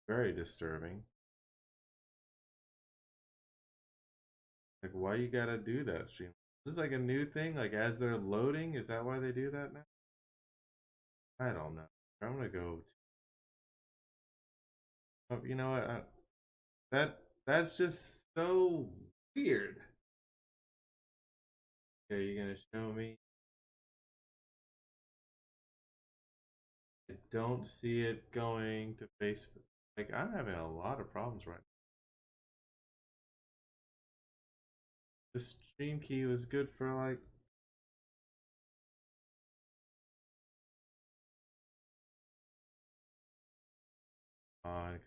Very disturbing. Like, why you gotta do that, stream? Is this like a new thing? Like, as they're loading, is that why they do that now? I don't know. I'm gonna go. You know what? That's just so weird. Okay, you're gonna show me. I don't see it going to Facebook. Like, I'm having a lot of problems right now. The stream key was good for like. On,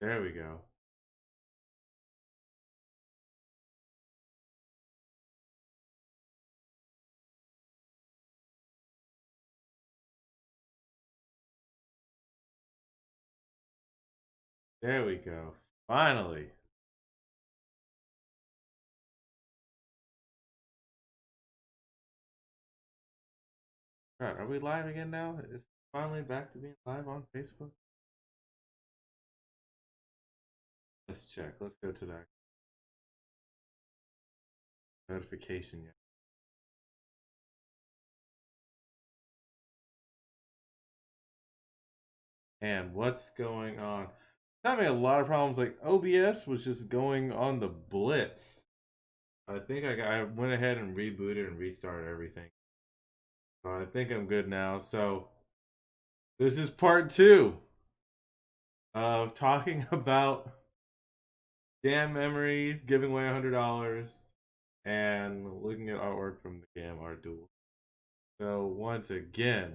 there we go. There we go. Finally. All right, are we live again now? Is finally back to being live on Facebook? Let's check. Let's go to that notification yet. And what's going on? Having a lot of problems. Like OBS was just going on the blitz. I think I went ahead and rebooted and restarted everything. So I think I'm good now. So this is part 2 of talking about damn memories, giving away $100, and looking at artwork from the Gam Art Duel. So once again,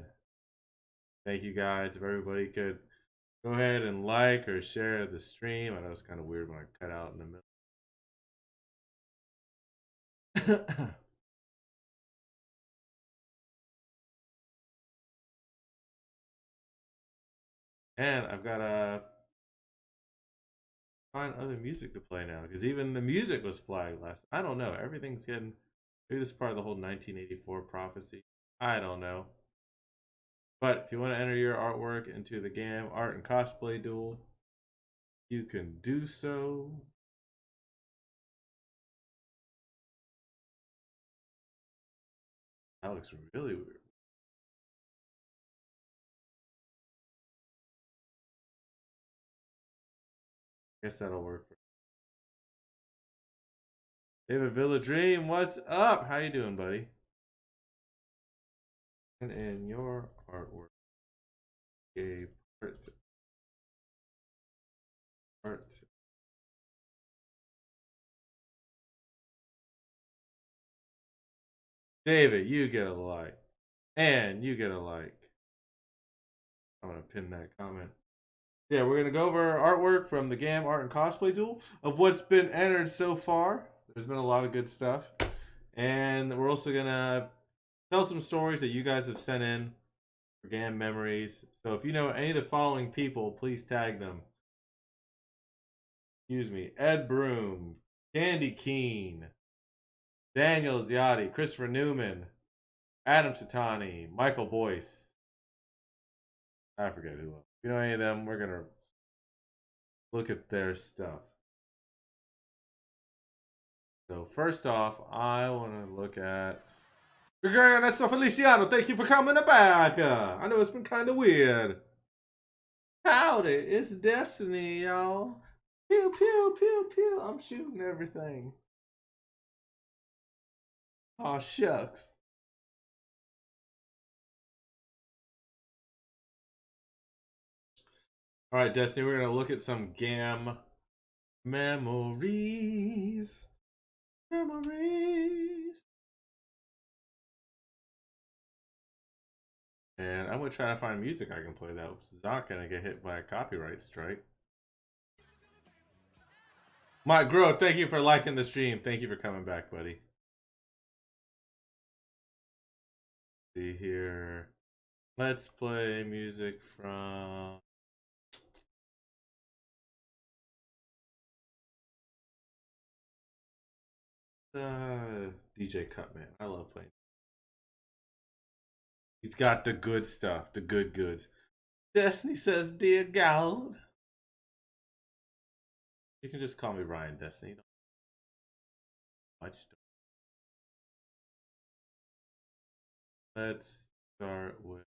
thank you guys. If everybody could go ahead and like or share the stream. I know it's kind of weird when I cut out in the middle. And I've got to find other music to play now because even the music was flagged last. I don't know. Everything's getting. Maybe this is part of the whole 1984 prophecy. I don't know. But if you want to enter your artwork into the GAM Art and Cosplay Duel, you can do so. That looks really weird. Guess that'll work. David Villa Dream, what's up? How you doing, buddy? And in your artwork, a art. David, you get a like. And you get a like. I'm going to pin that comment. Yeah, we're going to go over artwork from the GAM Art and Cosplay Duel of what's been entered so far. There's been a lot of good stuff. And we're also going to tell some stories that you guys have sent in for GAM memories. So if you know any of the following people, please tag them. Excuse me. Ed Broom, Candy Keene, Daniel Ziotti, Christopher Newman, Adam Satani, Michael Boyce. I forget who else. If you know any of them, we're going to look at their stuff. So first off, I want to look at Gregorio Ernesto Feliciano. Thank you for coming back. I know it's been kind of weird. Howdy, it's Destiny, y'all. Pew, pew, pew, pew. I'm shooting everything. Aw, shucks. All right, Destiny, we're going to look at some GAM memories. Memories. And I'm going to try to find music I can play that is not going to get hit by a copyright strike. Mike Grow, thank you for liking the stream. Thank you for coming back, buddy. See here. Let's play music from DJ Cutman. I love playing. He's got the good stuff, the good goods. Destiny says, "Dear God." You can just call me Ryan Destiny. Much. Let's start with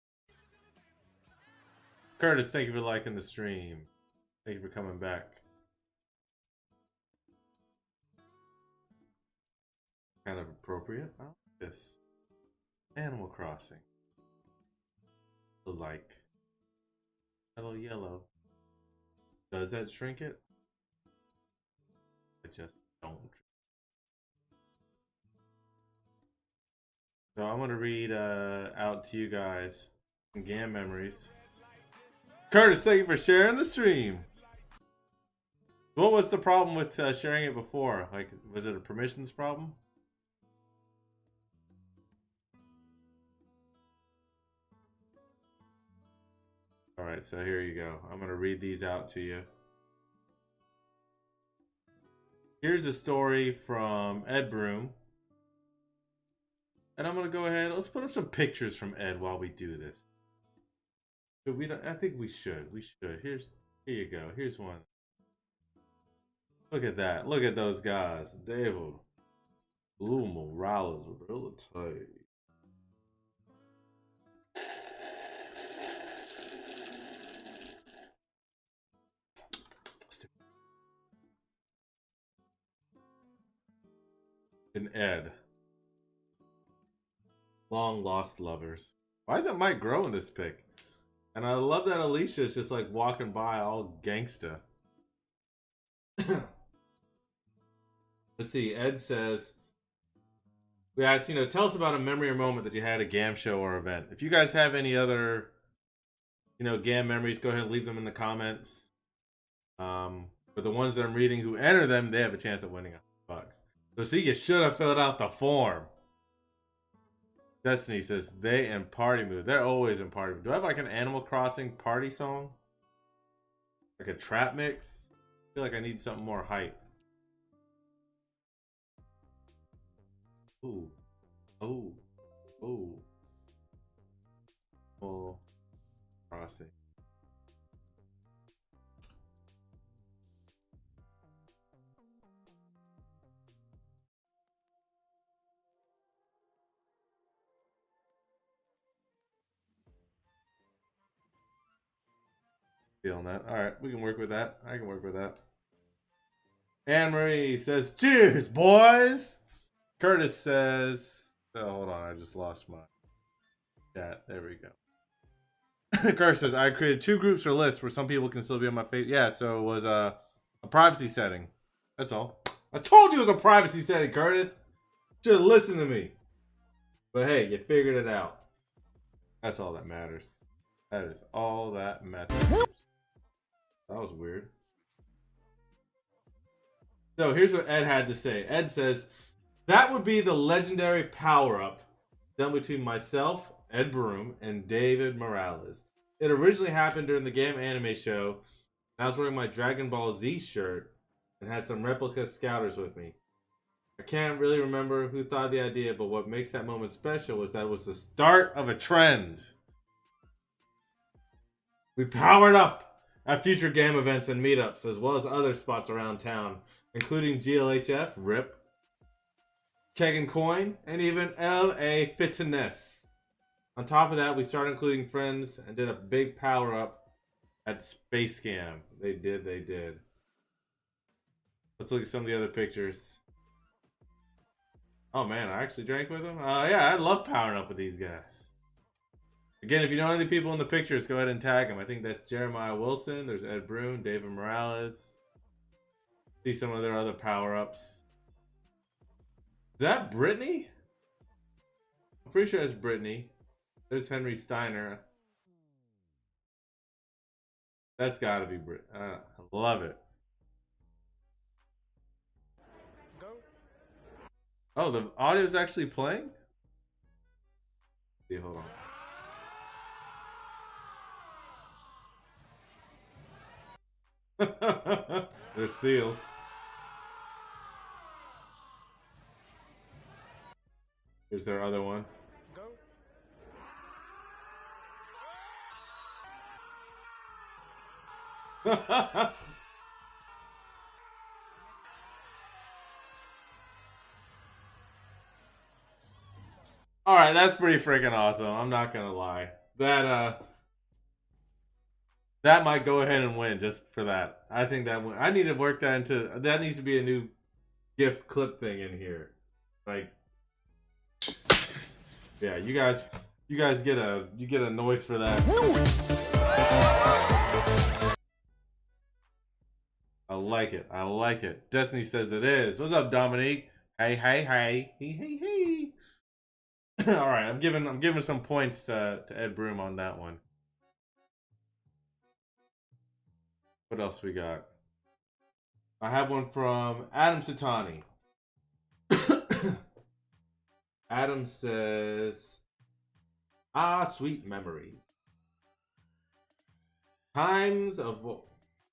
Curtis. Thank you for liking the stream. Thank you for coming back. Kind of appropriate. I like this. Animal Crossing. Like Hello Yellow. Does that shrink it? I just don't. So I'm gonna read out to you guys some GAM memories. Curtis, thank you for sharing the stream. What was the problem with sharing it before? Like, was it a permissions problem? Alright, so here you go. I'm going to read these out to you. Here's a story from Ed Broom. And I'm going to go ahead. Let's put up some pictures from Ed while we do this. But we don't, I think we should. We should. Here you go. Here's one. Look at that. Look at those guys. David. Blue Morales. Real tight. And Ed. Long lost lovers. Why isn't Mike growing this pic? And I love that Alicia is just like walking by all gangsta. Let's see. Ed says, we asked, tell us about a memory or moment that you had at a GAM show or event. If you guys have any other, GAM memories, go ahead and leave them in the comments. But the ones that I'm reading who enter them, they have a chance at winning $100. So see, you should have filled out the form. Destiny says, they in party mood. They're always in party mood. Do I have like an Animal Crossing party song? Like a trap mix? I feel like I need something more hype. Ooh. Oh. Oh. Oh. Crossing. Feeling that. Alright, we can work with that. I can work with that. Anne Marie says, cheers, boys! Curtis says, oh, hold on, I just lost my chat. There we go. Curtis says, I created 2 groups or lists where some people can still be on my face. Yeah, so it was a privacy setting. That's all. I told you it was a privacy setting, Curtis. Should have listened to me. But hey, you figured it out. That's all that matters. That is all that matters. That was weird. So here's what Ed had to say. Ed says, that would be the legendary power-up done between myself, Ed Broom, and David Morales. It originally happened during the GAM anime show. And I was wearing my Dragon Ball Z shirt and had some replica scouters with me. I can't really remember who thought of the idea, but what makes that moment special was that it was the start of a trend. We powered up at future GAM events and meetups, as well as other spots around town, including GLHF, RIP, Keg and Coin, and even LA Fitness. On top of that, we started including friends and did a big power-up at Space Scam. They did. Let's look at some of the other pictures. Oh man, I actually drank with them? Yeah, I love powering up with these guys. Again, if you know any people in the pictures, go ahead and tag them. I think that's Jeremiah Wilson. There's Ed Broom, David Morales. See some of their other power-ups. Is that Brittany? I'm pretty sure it's Brittany. There's Henry Steiner. That's gotta be Brit. I love it. Oh, the audio's actually playing? See, hold on. There's seals. Here's their other one. All right, that's pretty freaking awesome. I'm not gonna lie. That might go ahead and win just for that. I think that I need to work that into. That needs to be a new GIF clip thing in here. Like, yeah, you guys get a noise for that. I like it. I like it. Destiny says it is. What's up, Dominique? Hey, hey, hey, hey, hey, hey. All right, I'm giving some points to Ed Broom on that one. What else we got? I have one from Adam Satani. Adam says, "Ah, sweet memories. Times of what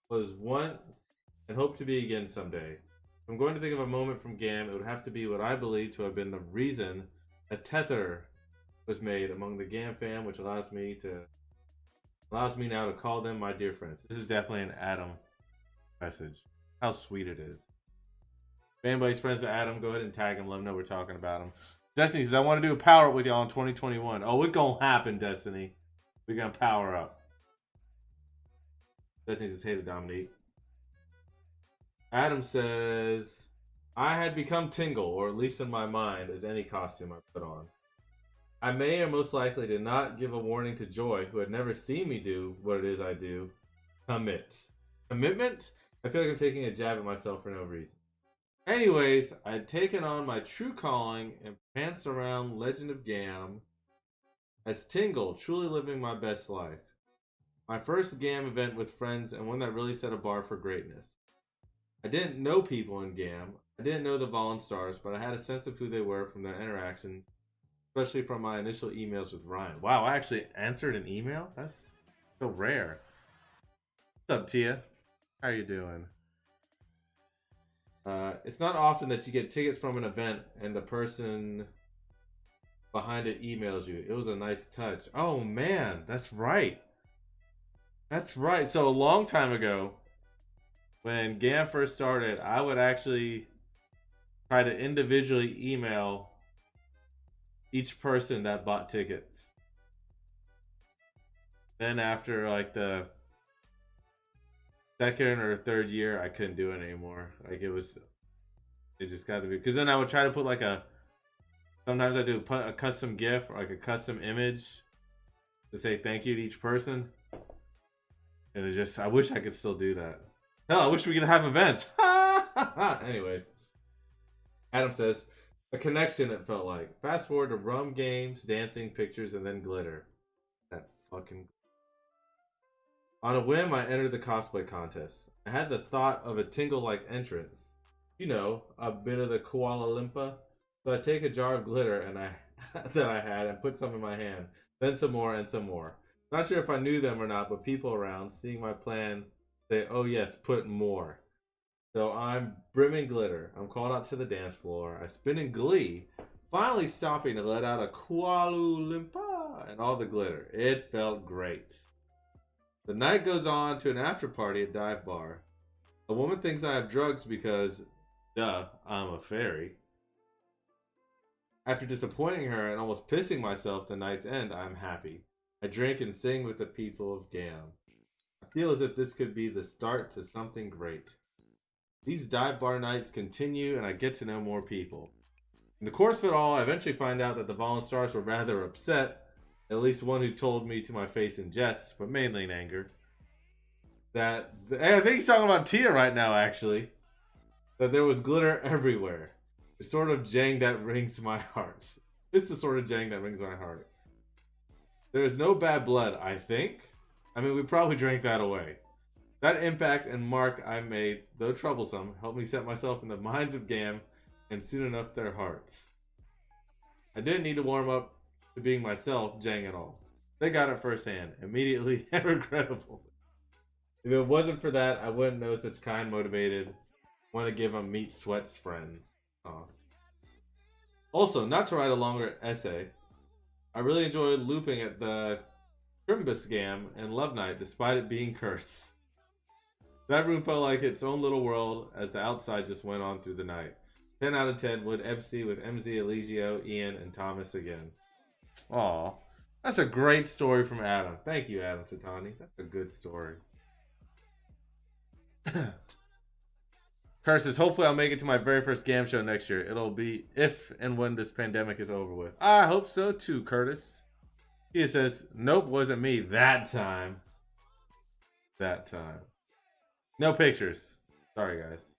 was once and hope to be again someday. If I'm going to think of a moment from GAM, it would have to be what I believe to have been the reason a tether was made among the GAM fam, which allows me now to call them my dear friends." This is definitely an Adam message. How sweet it is. If anybody's friends with Adam, go ahead and tag him. Let him know we're talking about him. Destiny says, "I want to do a power up with y'all in 2021. Oh, it's gonna happen, Destiny. We're gonna power up. Destiny says, "Hey to Dominique." Adam says, "I had become Tingle, or at least in my mind, as any costume I put on. I may or most likely did not give a warning to Joy, who had never seen me do what it is I do. Commitment? I feel like I'm taking a jab at myself for no reason. Anyways, I'd taken on my true calling and pranced around Legend of GAM as Tingle, truly living my best life. My first GAM event with friends and one that really set a bar for greatness. I didn't know people in GAM. I didn't know the Volunstars, but I had a sense of who they were from their interactions, especially from my initial emails with Ryan." Wow, I actually answered an email? That's so rare. What's up, Tia? How are you doing? It's not often that you get tickets from an event and the person behind it emails you. It was a nice touch. Oh man, that's right. That's right. So a long time ago, when GAM first started, I would actually try to individually email each person that bought tickets. Then after like the second or third year, I couldn't do it anymore. Like it just got to be, because then I would try to put like sometimes I do put a custom GIF or like a custom image to say thank you to each person. And it's just, I wish I could still do that. Hell, I wish we could have events. Anyways, Adam says, "A connection, it felt like. Fast forward to rum, games, dancing, pictures, and then glitter. That fucking..." On a whim, I entered the cosplay contest. I had the thought of a Tingle-like entrance. You know, a bit of the Kuala Lumpur. So I take a jar of glitter that I had and put some in my hand. Then some more and some more. Not sure if I knew them or not, but people around, seeing my plan, say, "Oh yes, put more." So I'm brimming glitter. I'm called out to the dance floor. I spin in glee, finally stopping to let out a Kuala Lumpur and all the glitter. It felt great. The night goes on to an after party at Dive Bar. A woman thinks I have drugs because, duh, I'm a fairy. After disappointing her and almost pissing myself the night's end, I'm happy. I drink and sing with the people of GAM. I feel as if this could be the start to something great. These dive bar nights continue and I get to know more people. In the course of it all, I eventually find out that the Volunstars were rather upset, at least one who told me to my face in jest, but mainly in anger. I think he's talking about Tia right now, actually. That there was glitter everywhere. The sort of jang that rings my heart. It's the sort of jang that rings my heart. There is no bad blood, I think. I mean, we probably drank that away. That impact and mark I made, though troublesome, helped me set myself in the minds of GAM and soon enough their hearts. I didn't need to warm up to being myself, Jang at all. They got it firsthand, immediately and regrettably. If it wasn't for that, I wouldn't know such kind, motivated, want to give them meat sweats friends. Aww. Also, not to write a longer essay, I really enjoyed looping at the Crimbus Gam and Love Night despite it being cursed. That room felt like its own little world as the outside just went on through the night. 10 out of 10 would MC with MZ, Eligio, Ian, and Thomas again. Aw. That's a great story from Adam. Thank you, Adam Tatani. That's a good story. Curse says, hopefully I'll make it to my very first GAM show next year. It'll be if and when this pandemic is over with. I hope so too, Curtis. He says, nope, wasn't me that time. That time. No pictures. Sorry, guys.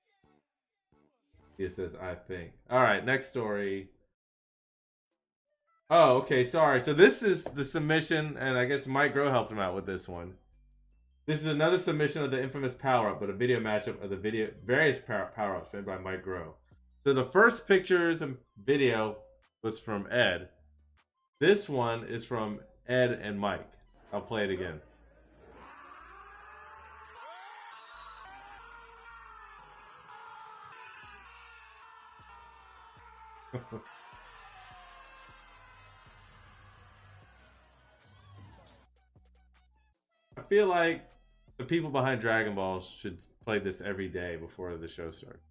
He says, I think. Alright, next story. Oh, okay, sorry. So this is the submission, and I guess Mike Groh helped him out with this one. This is another submission of the infamous power-up, but a video mashup of the various power-ups made by Mike Groh. So the first pictures and video was from Ed. This one is from Ed and Mike. I'll play it again. I feel like the people behind Dragon Ball should play this every day before the show starts.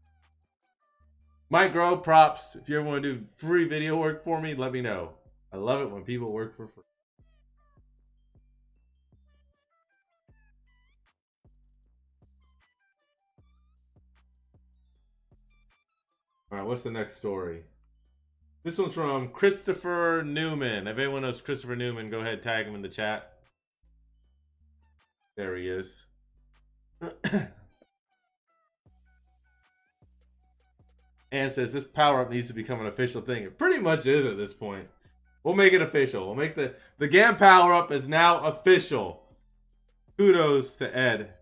Mike Groh, props. If you ever want to do free video work for me, let me know. I love it when people work for free. Alright, what's the next story? This one's from Christopher Newman. If anyone knows Christopher Newman, go ahead, tag him in the chat. There he is. Ann says this power-up needs to become an official thing. It pretty much is at this point. We'll make it official. We'll make the GAM power-up is now official. Kudos to Ed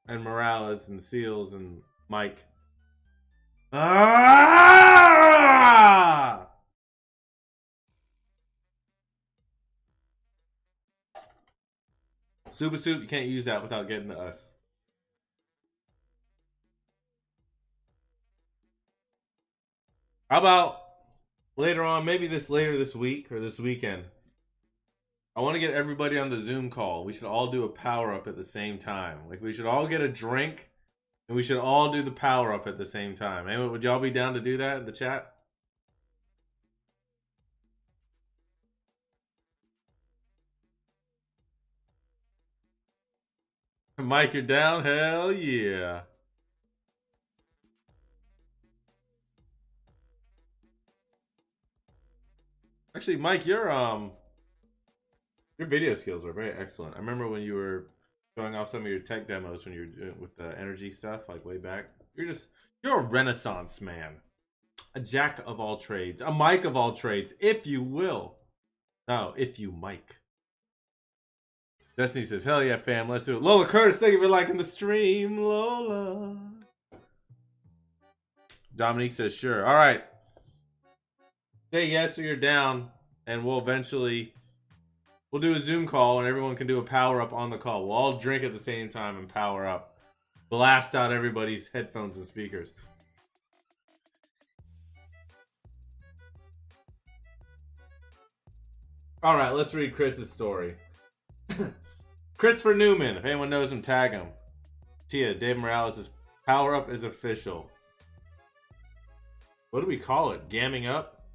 and Morales and Seals and Mike. Ah! Super Soup, you can't use that without getting to us. How about later on, maybe later this week or this weekend? I want to get everybody on the Zoom call. We should all do a power-up at the same time. Like, we should all get a drink, and we should all do the power-up at the same time. Anyway, would y'all be down to do that in the chat? Mike, you're down? Hell yeah. Actually, Mike, your video skills are very excellent. I remember when you were showing off some of your tech demos when you were doing with the energy stuff, like way back. You're a renaissance man. A jack of all trades. A Mike of all trades, if you will. No, if you Mike. Destiny says, hell yeah, fam, let's do it. Lola Curtis, thank you for liking the stream, Lola. Dominique says, sure. All right. Say yes or you're down, and we'll do a Zoom call, and everyone can do a power-up on the call. We'll all drink at the same time and power up. Blast out everybody's headphones and speakers. All right, let's read Chris's story. Christopher Newman, if anyone knows him, tag him. Tia, Dave Morales' power-up is official. What do we call it? Gamming up?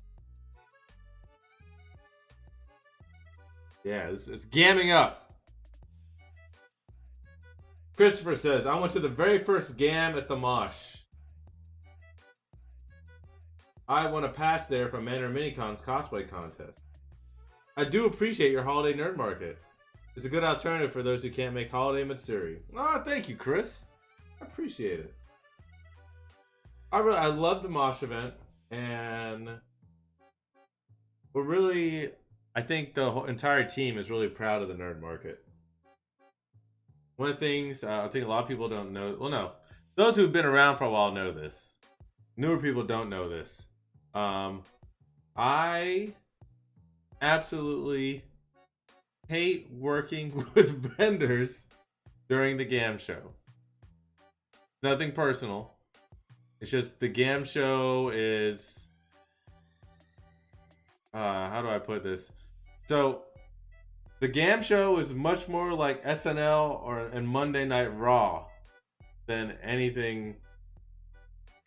Yeah, it's gamming up. Christopher says, I went to the very first GAM at the Mosh. I won a pass there from Manor Minicon's cosplay contest. I do appreciate your holiday nerd market. It's a good alternative for those who can't make holiday Matsuri. Oh, thank you, Chris. I appreciate it. I love the Mosh event, and I think the whole entire team is really proud of the nerd market. One of the things I think a lot of people don't know. Well, no, those who've been around for a while know this. Newer people don't know this. I absolutely hate working with vendors during the GAM show. Nothing personal. It's just the GAM show is... how do I put this? So, the GAM show is much more like SNL and Monday Night Raw than anything.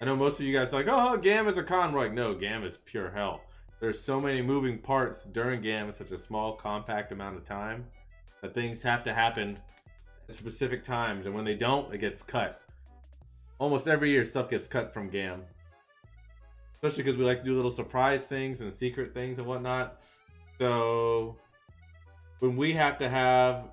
I know most of you guys are like, oh, GAM is a con. We're like, no, GAM is pure hell. There's so many moving parts during GAM in such a small, compact amount of time that things have to happen at specific times, and when they don't, it gets cut. Almost every year, stuff gets cut from GAM. Especially because we like to do little surprise things and secret things and whatnot. So when we have to have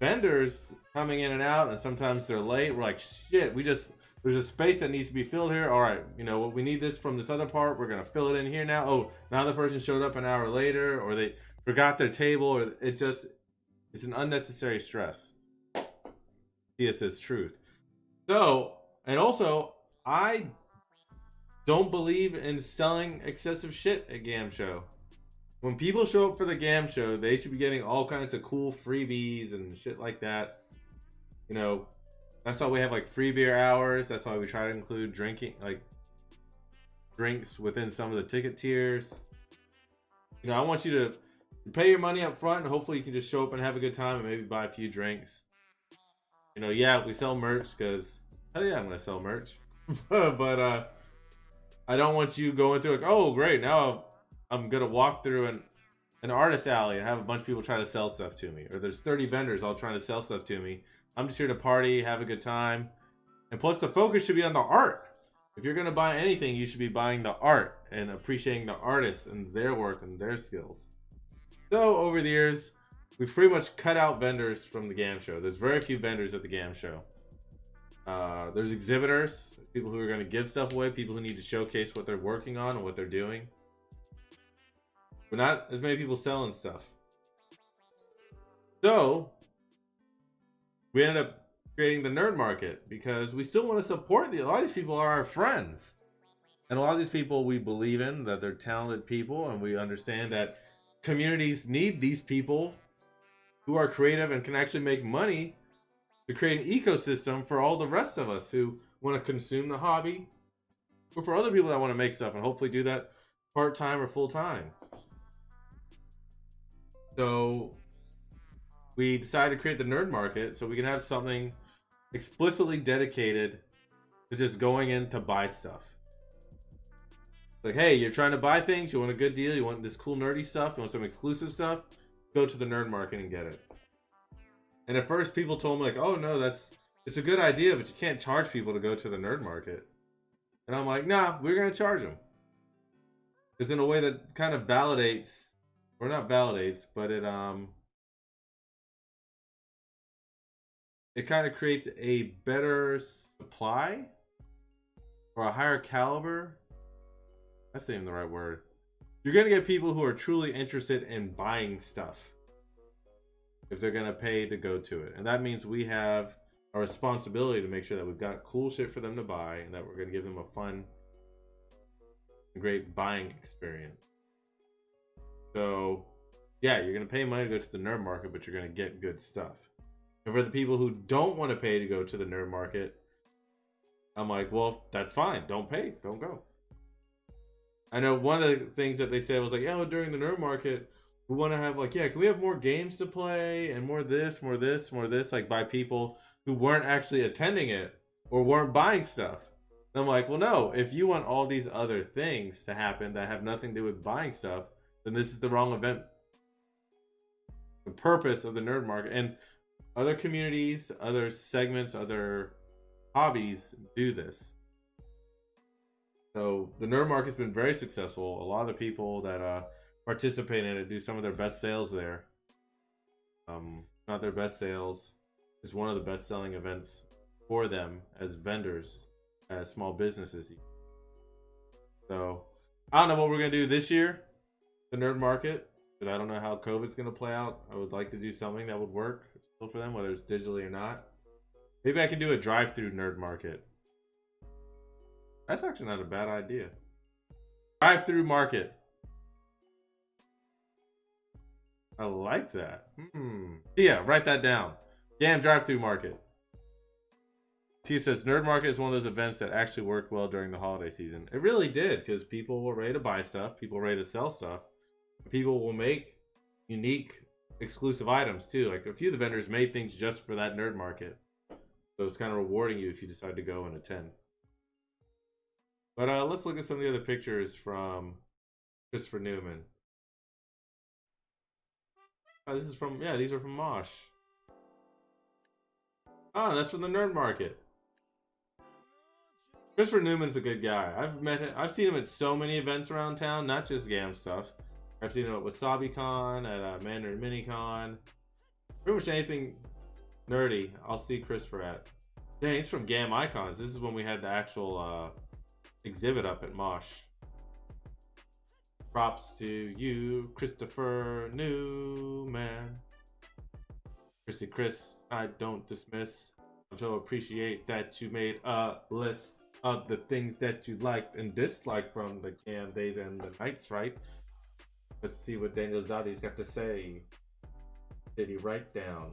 vendors coming in and out, and sometimes they're late, we're like, shit, there's a space that needs to be filled here. All right, you know, we need this from this other part. We're going to fill it in here now. Oh, now the person showed up an hour later, or they forgot their table, or it's an unnecessary stress. This is truth. So, and also, I don't believe in selling excessive shit at GAM Show. When people show up for the GAM Show, they should be getting all kinds of cool freebies and shit like that. You know, that's why we have like free beer hours. That's why we try to include drinking, like drinks within some of the ticket tiers. You know, I want you to pay your money up front, and hopefully you can just show up and have a good time and maybe buy a few drinks. You know, yeah, we sell merch because hell yeah, I'm gonna sell merch. But I don't want you going through like, oh great, now I'm gonna walk through an artist alley and have a bunch of people try to sell stuff to me, or there's 30 vendors all trying to sell stuff to me. I'm just here to party, have a good time, and plus the focus should be on the art. If you're gonna buy anything, you should be buying the art and appreciating the artists and their work and their skills. So over the years, we've pretty much cut out vendors from the GAM Show. There's very few vendors at the GAM Show. There's exhibitors, people who are going to give stuff away, people who need to showcase what they're working on and what they're doing. But not as many people selling stuff. So, we ended up creating the Nerd Market because we still want to support a lot of these people are our friends. And a lot of these people we believe in, that they're talented people, and we understand that communities need these people who are creative and can actually make money to create an ecosystem for all the rest of us who want to consume the hobby, or for other people that want to make stuff and hopefully do that part-time or full-time. So we decided to create the Nerd Market so we can have something explicitly dedicated to just going in to buy stuff. Like, hey, you're trying to buy things, you want a good deal, you want this cool nerdy stuff, you want some exclusive stuff, go to the Nerd Market and get it. And at first people told me like, oh no, it's a good idea, but you can't charge people to go to the Nerd Market. And I'm like, nah, we're gonna charge them. Because in a way that kind of validates, or not validates, but it kind of creates a better supply or a higher caliber. That's not even the right word. You're gonna get people who are truly interested in buying stuff if they're gonna pay to go to it. And that means we have a responsibility to make sure that we've got cool shit for them to buy and that we're gonna give them a fun and great buying experience. So yeah, you're gonna pay money to go to the Nerd Market, but you're gonna get good stuff. And for the people who don't want to pay to go to the Nerd Market, I'm like, well, that's fine. Don't pay. Don't go. I know one of the things that they said was like, yeah, well, during the Nerd Market, we want to have like, yeah, can we have more games to play and more this, more this, more this, like by people who weren't actually attending it or weren't buying stuff. And I'm like, well, no, if you want all these other things to happen that have nothing to do with buying stuff, then this is the wrong event. The purpose of the Nerd Market, and other communities, other segments, other hobbies do this. So the Nerd Market's been very successful. A lot of the people that participate in it do some of their best sales there. Not their best sales. It's one of the best selling events for them as vendors, as small businesses. So I don't know what we're gonna do this year, the Nerd Market, because I don't know how COVID's gonna play out. I would like to do something that would work still for them, whether it's digitally or not. Maybe I can do a drive-through Nerd Market. That's actually not a bad idea. Drive-through market. I like that. Yeah, write that down. Damn, drive-through market. T says, Nerd Market is one of those events that actually worked well during the holiday season. It really did, because people were ready to buy stuff. People were ready to sell stuff. People will make unique, exclusive items, too. Like, a few of the vendors made things just for that Nerd Market. So it's kind of rewarding you if you decide to go and attend. But let's look at some of the other pictures from Christopher Newman. Oh, this is from, yeah, these are from Mosh. Oh, that's from the Nerd Market. Christopher Newman's a good guy. I've met him. I've seen him at so many events around town, not just GAM stuff. I've seen him at WasabiCon, at Mandarin MiniCon. Pretty much anything nerdy, I'll see Christopher at. Dang, he's from GAM Icons. This is when we had the actual exhibit up at Mosh. Props to you, Christopher Newman. Chrissy Chris, I don't dismiss. I so appreciate that you made a list of the things that you liked and disliked from the GAM days and the nights, right? Let's see what Daniel Zadi's got to say. Did he write down?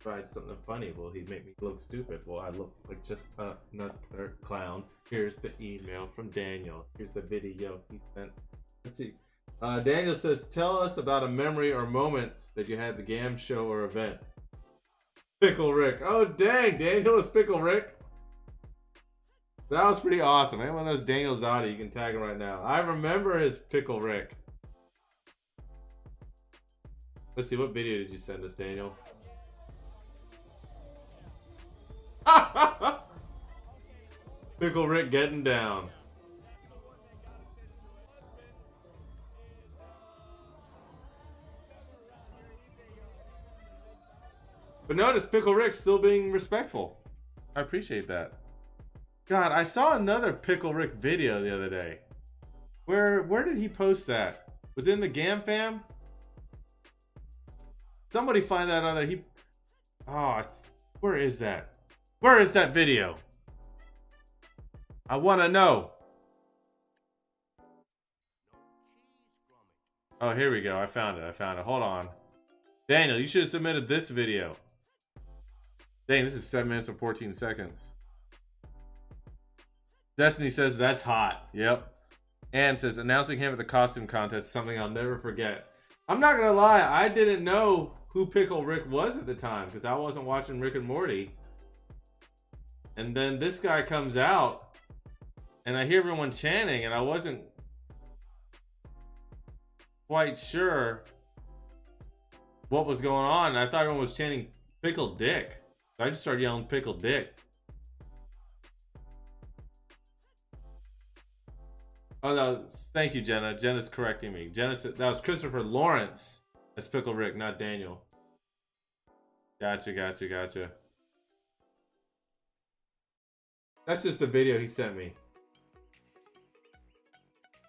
Tried something funny. Well, he'd make me look stupid. Well, I look like just another clown. Here's the email from Daniel. Here's the video he sent. Let's see. Daniel says, tell us about a memory or moment that you had at the GAM show or event. Pickle Rick. Oh, dang. Daniel is Pickle Rick. That was pretty awesome. Anyone knows Daniel Zadi, you can tag him right now. I remember his Pickle Rick. Let's see, what video did you send us, Daniel? Pickle Rick getting down. But notice Pickle Rick's still being respectful. I appreciate that. God, I saw another Pickle Rick video the other day. Where did he post that? Was it in the GAM fam? Somebody find that other. Where is that? Where is that video? I want to know. Oh, here we go. I found it. Hold on. Daniel, you should have submitted this video. Dang, this is 7 minutes and 14 seconds. Destiny says that's hot. Yep. Ann says announcing him at the costume contest is something I'll never forget. I'm not gonna lie, I didn't know who Pickle Rick was at the time because I wasn't watching Rick and Morty. And then this guy comes out and I hear everyone chanting and I wasn't quite sure what was going on. I thought everyone was chanting Pickle Dick. So I just started yelling Pickle Dick. Oh, no, thank you, Jenna. Jenna's correcting me. Jenna said that was Christopher Lawrence. That's Pickle Rick, not Daniel. Gotcha. That's just the video he sent me.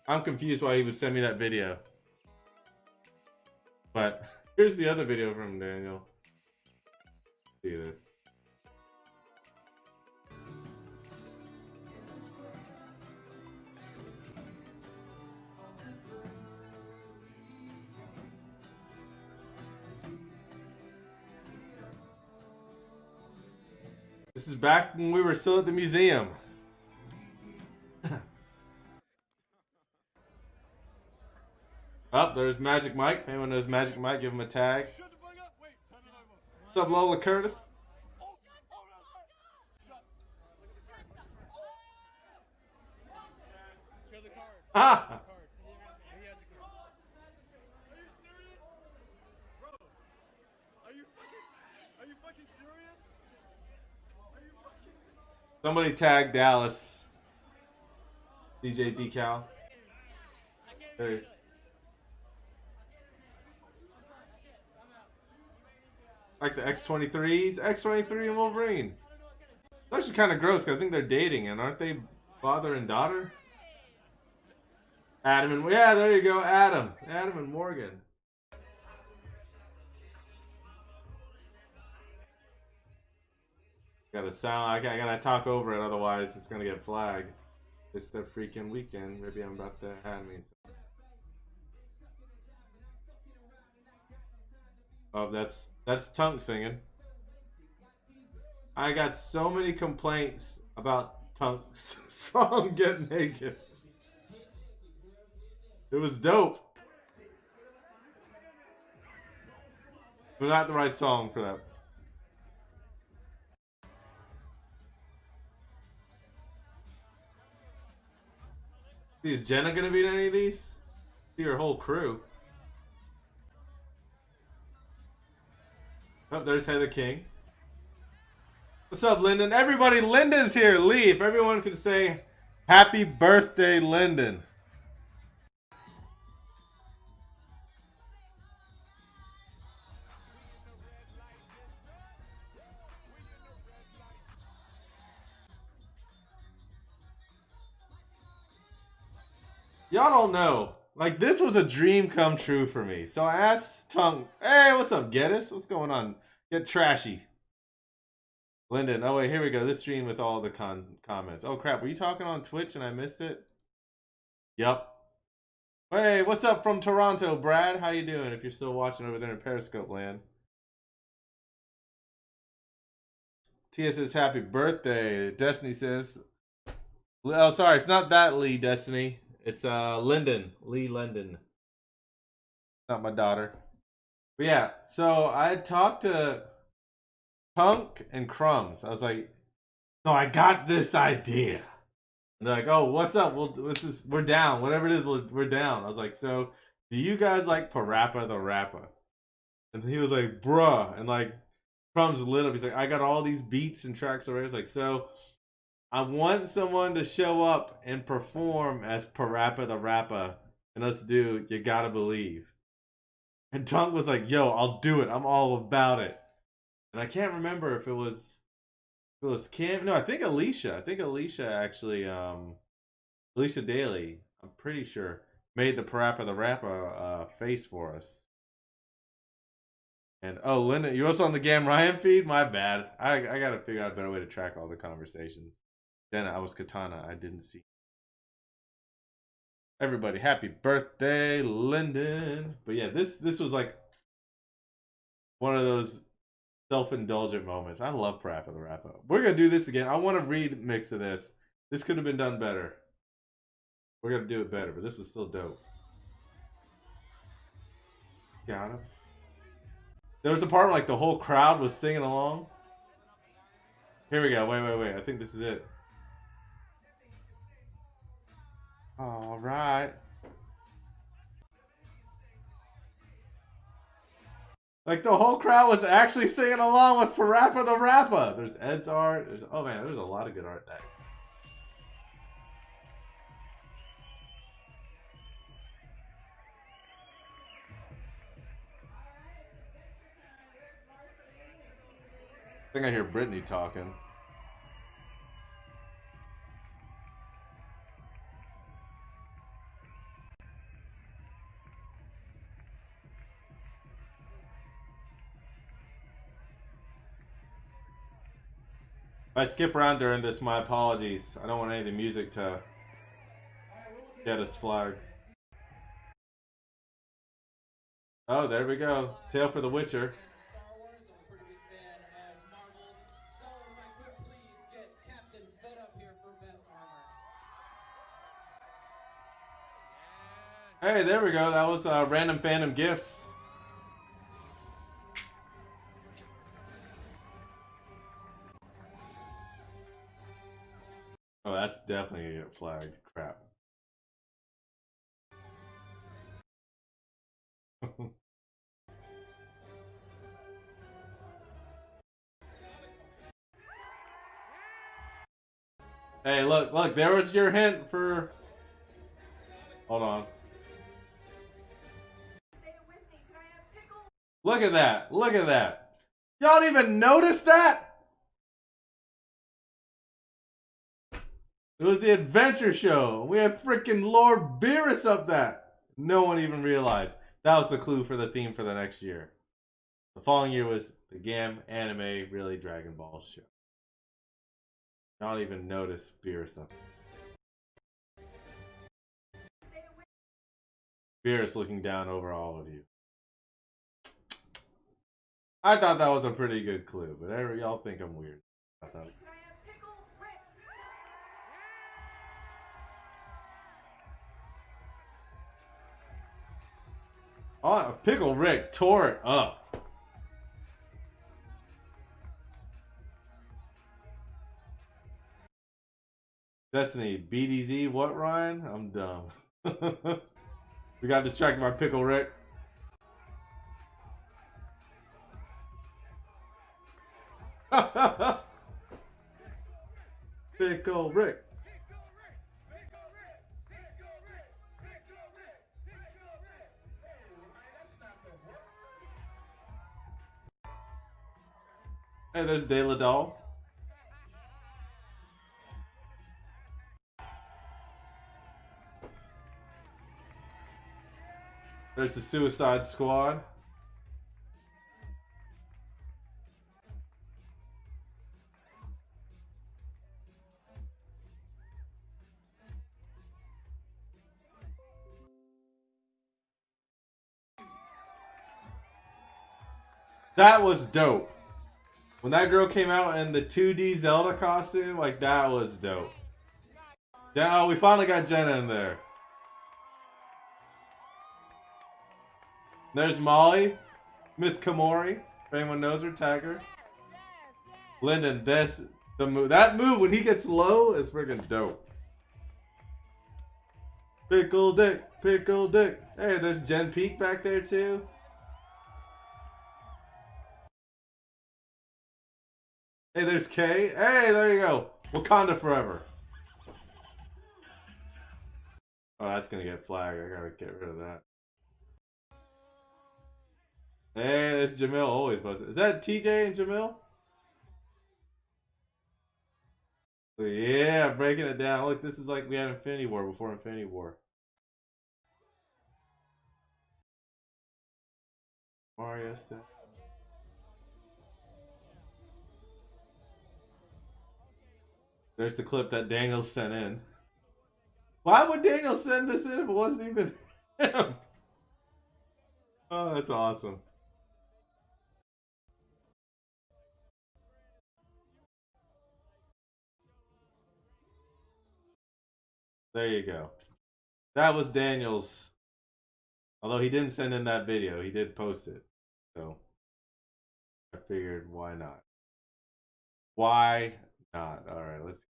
I'm confused why he would send me that video. But here's the other video from Daniel. See this. This is back when we were still at the museum. Oh, there's Magic Mike. Anyone knows Magic Mike, give him a tag. What's up, Lola Curtis? Ah! Somebody tag Dallas. DJ Decal. Hey. Like the X-23s? X-23 and Wolverine. It's actually kind of gross because I think they're dating, and aren't they father and daughter? Adam and... Yeah, there you go, Adam. Adam and Morgan. Gotta sound... I gotta talk over it, otherwise it's gonna get flagged. It's the freaking weekend. Maybe I'm about to have me. Oh, that's Tunk singing. I got so many complaints about Tunk's song Get Naked. It was dope. But not the right song for that. Is Jenna gonna beat any of these? See her whole crew. Oh, there's Heather King. What's up, Lyndon? Everybody, Lyndon's here. Lee, if everyone could say happy birthday, Lyndon. Y'all don't know. Like, this was a dream come true for me. So I asked Tongue, hey, what's up, Geddes? What's going on? Get trashy. Lyndon, oh wait, here we go. This stream with all the comments. Oh crap, were you talking on Twitch and I missed it? Yup. Hey, what's up from Toronto, Brad? How you doing if you're still watching over there in Periscope land? Tia says happy birthday. Destiny says, oh sorry, it's not that Lee, Destiny. It's Lyndon. Lee Lyndon. Not my daughter. But yeah, so I talked to Punk and Crumbs. I was like, so I got this idea. And they're like, oh, what's up? We're down. Whatever it is, we're down. I was like, so do you guys like Parappa the Rapper? And he was like, bruh. And like, Crumbs lit up. He's like, I got all these beats and tracks already. I was like, so I want someone to show up and perform as Parappa the Rapper. And us do You Gotta Believe. And Tunk was like, yo, I'll do it. I'm all about it. And I can't remember if it was Kim. No, I think Alicia. Actually, Alicia Daly, I'm pretty sure, made the Parappa the Rapper face for us. And oh, Linda, you're also on the Gam Ryan feed? My bad. I gotta figure out a better way to track all the conversations. Then I was Katana. I didn't see. Everybody, happy birthday, Lyndon. But yeah, this was like one of those self-indulgent moments. I love Parappa the Rapper. We're gonna do this again. I want a remix of this. This could have been done better. We're gonna do it better, but this is still dope. Got him. There was a part where like the whole crowd was singing along. Here we go. Wait. I think this is it. All right. Like the whole crowd was actually singing along with Parappa the Rapper. There's Ed's art. Oh man, there's a lot of good art there. I think I hear Brittany talking. If I skip around during this, my apologies. I don't want any of the music to get us flagged. Oh, there we go. Tale for the Witcher. Hey, there we go. That was Random Fandom Gifts. Oh, that's definitely a flag. Crap. Hey, look, there was your hint for... Hold on. Look at that. Y'all didn't even notice that? It was the adventure show. We had freaking Lord Beerus up that. No one even realized. That was the clue for the theme for the next year. The following year was the GAM anime, really Dragon Ball show. Not even notice Beerus up. Beerus looking down over all of you. I thought that was a pretty good clue, but y'all think I'm weird. That's not it. Oh, Pickle Rick tore it up. Destiny, BDZ, what, Ryan? I'm dumb. We got distracted by Pickle Rick. Pickle Rick. Hey, there's De La Doll. There's the Suicide Squad. That was dope. When that girl came out in the 2D Zelda costume, like, that was dope. Oh, we finally got Jenna in there. There's Molly, Miss Komori. If anyone knows her, tag her. Lyndon, that move when he gets low is freaking dope. Pickle Dick, Pickle Dick. Hey, there's Jen Peak back there too. Hey, there's Kay. Hey, there you go. Wakanda forever. Oh, that's gonna get flagged. I gotta get rid of that. Hey, there's Jamil always posted. Is that TJ and Jamil? Yeah, breaking it down. Look, this is like we had Infinity War before Infinity War. Mario stuff. There's the clip that Daniel sent in. Why would Daniel send this in if it wasn't even him? Oh, that's awesome. There you go. That was Daniel's. Although he didn't send in that video, he did post it. So I figured, why not? Why not? All right, let's.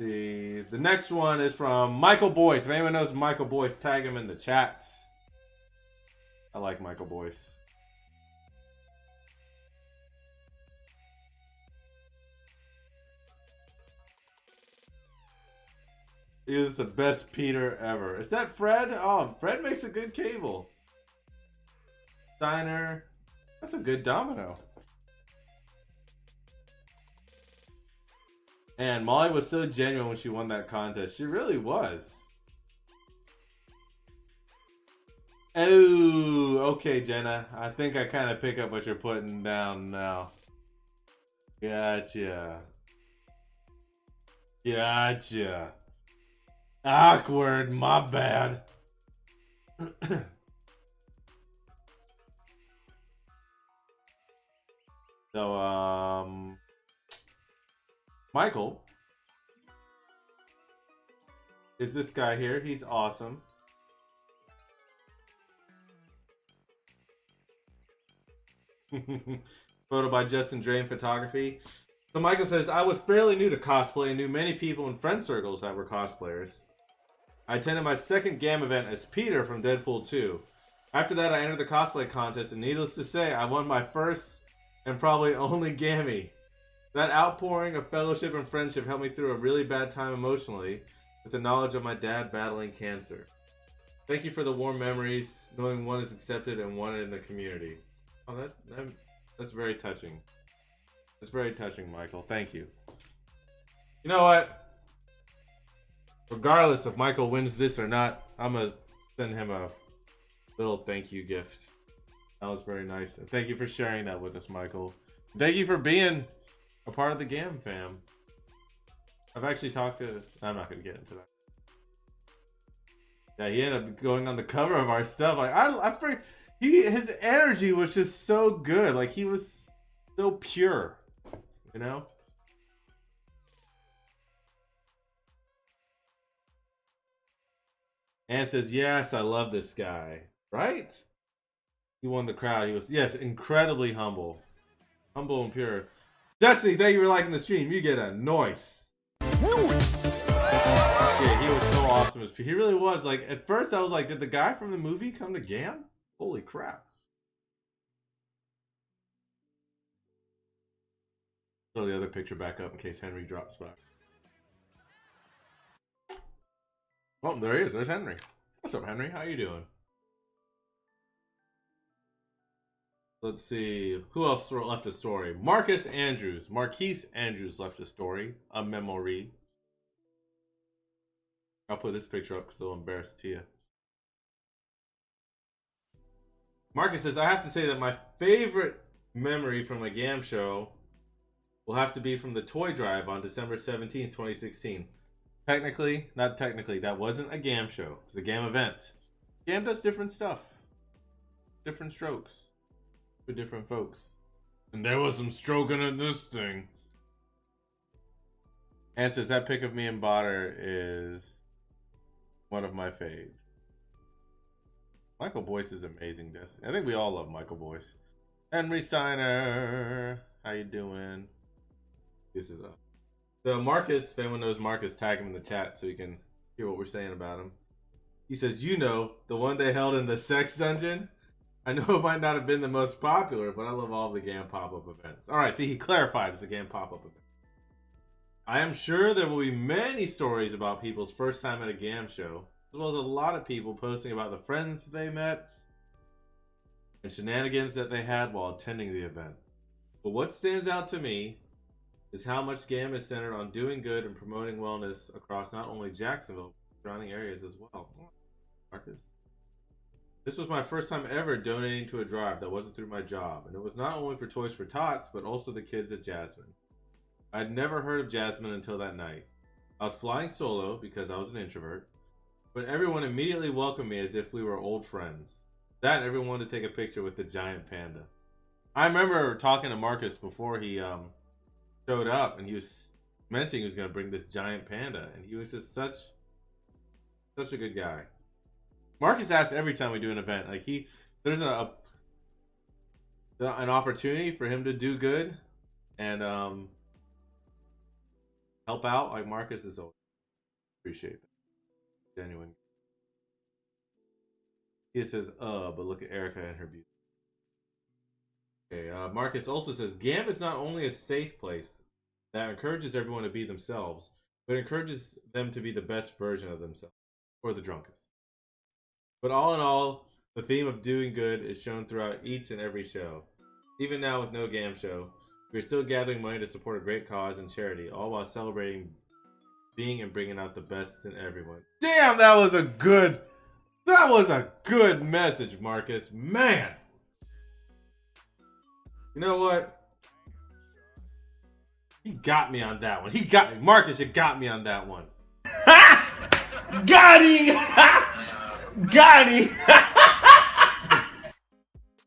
See, the next one is from Michael Boyce. If anyone knows Michael Boyce, tag him in the chats. I like Michael Boyce. He is the best Peter ever. Is that Fred? Oh, Fred makes a good cable. Steiner. That's a good domino. And Molly was so genuine when she won that contest. She really was. Oh, okay, Jenna. I think I kind of pick up what you're putting down now. Gotcha. Gotcha. Awkward, my bad. So, Michael is this guy here. He's awesome. Photo by Justin Drain Photography. So Michael says, I was fairly new to cosplay and knew many people in friend circles that were cosplayers. I attended my second GAM event as Peter from Deadpool 2. After that, I entered the cosplay contest, and needless to say, I won my first and probably only Gammy. That outpouring of fellowship and friendship helped me through a really bad time emotionally with the knowledge of my dad battling cancer. Thank you for the warm memories, knowing one is accepted and wanted in the community. Oh, that's very touching. That's very touching, Michael. Thank you. You know what? Regardless if Michael wins this or not, I'm going to send him a little thank you gift. That was very nice. And thank you for sharing that with us, Michael. Thank you for being a part of the GAM fam. I've actually talked to... I'm not going to get into that. Yeah, he ended up going on the cover of our stuff. Like, his energy was just so good. Like, he was so pure. You know? And says, yes, I love this guy. Right? He won the crowd. He was, yes, incredibly humble. Humble and pure. Destiny, thank you for liking the stream. You get a noise. Yeah, he was so awesome. He really was. Like, at first I was like, did the guy from the movie come to GAM? Holy crap. Throw the other picture back up in case Henry drops back. Oh, there he is. There's Henry. What's up, Henry? How you doing? Let's see. Who else left a story? Marquise Andrews left a story. A memory. I'll put this picture up because it'll embarrass Tia. Marcus says, I have to say that my favorite memory from a GAM show will have to be from the toy drive on December 17th, 2016. Not technically, that wasn't a GAM show. It was a GAM event. GAM does different stuff. Different strokes. For different folks. And there was some stroking in this thing. And says, that pic of me and Botter is one of my faves. Michael Boyce is amazing, Destiny. I think we all love Michael Boyce. Henry Steiner, how you doing? This is up. So Marcus, if anyone knows Marcus, tag him in the chat so he can hear what we're saying about him. He says, you know, the one they held in the sex dungeon? I know it might not have been the most popular, but I love all the GAM pop-up events. All right, see, he clarified it's a GAM pop-up event. I am sure there will be many stories about people's first time at a GAM show, as well as a lot of people posting about the friends they met and shenanigans that they had while attending the event. But what stands out to me is how much GAM is centered on doing good and promoting wellness across not only Jacksonville, but surrounding areas as well. Marcus. This was my first time ever donating to a drive that wasn't through my job, and it was not only for Toys for Tots, but also the kids at Jasmine. I had never heard of Jasmine until that night. I was flying solo because I was an introvert, but everyone immediately welcomed me as if we were old friends. That and everyone wanted to take a picture with the giant panda. I remember talking to Marcus before he showed up, and he was mentioning he was going to bring this giant panda, and he was just such a good guy. Marcus asks every time we do an event, like there's an opportunity for him to do good and help out. Like Marcus is always appreciate that. Genuine. He says, but look at Erica and her beauty. Okay, Marcus also says, GAM is not only a safe place that encourages everyone to be themselves, but encourages them to be the best version of themselves, or the drunkest. But all in all, the theme of doing good is shown throughout each and every show. Even now with no GAM show, we're still gathering money to support a great cause and charity, all while celebrating being and bringing out the best in everyone. Damn, that was a good message, Marcus. Man! You know what? He got me on that one. He got me. Marcus, you got me on that one. Got him! Got him!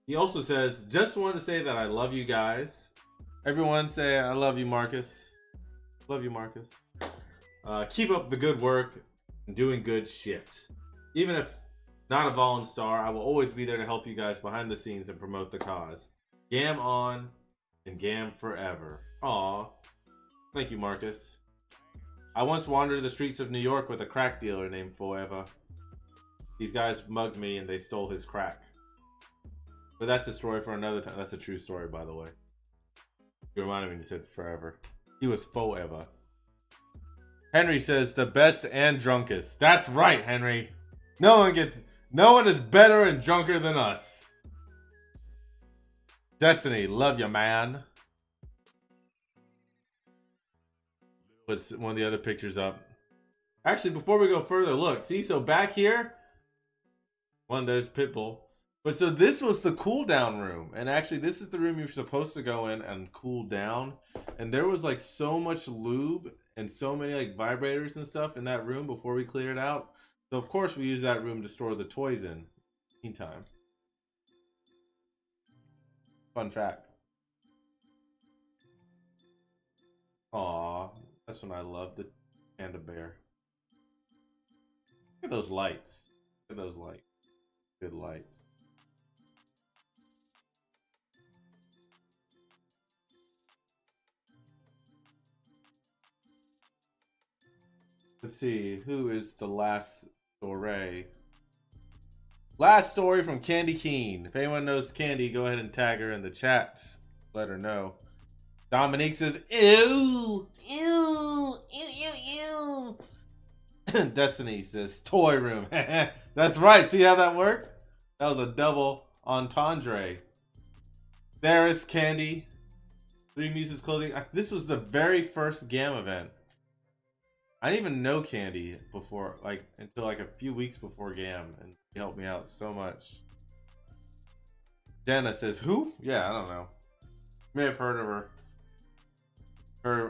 He also says, just wanted to say that I love you guys. Everyone say, I love you, Marcus. Love you, Marcus. Keep up the good work and doing good shit. Even if not a Volun star, I will always be there to help you guys behind the scenes and promote the cause. GAM on and GAM forever. Aw. Thank you, Marcus. I once wandered the streets of New York with a crack dealer named Forever. These guys mugged me and they stole his crack. But that's a story for another time. That's a true story, by the way. You reminded me when you said forever. He was Forever. Henry says the best and drunkest. That's right, Henry. No one is better and drunker than us. Destiny, love you, man. Put one of the other pictures up. Actually, before we go further, look. See, so back here, there's Pitbull. But so this was the cool down room. And actually, this is the room you're supposed to go in and cool down. And there was like so much lube and so many like vibrators and stuff in that room before we cleared it out. So of course we use that room to store the toys in. Meantime. Fun fact. Aw, that's when I loved the panda bear. Look at those lights. Look at those lights. Good lights. Let's see, who is the last story? Last story from Candy Keen. If anyone knows Candy, go ahead and tag her in the chat. Let her know. Dominique says, ew, ew, ew, ew, ew. Destiny says, toy room. That's right. See how that worked? That was a double entendre. There's Candy. Three Muses Clothing. This was the very first GAM event. I didn't even know Candy before, like, until like a few weeks before GAM, and she helped me out so much. Jenna says, who? Yeah, I don't know. May have heard of her.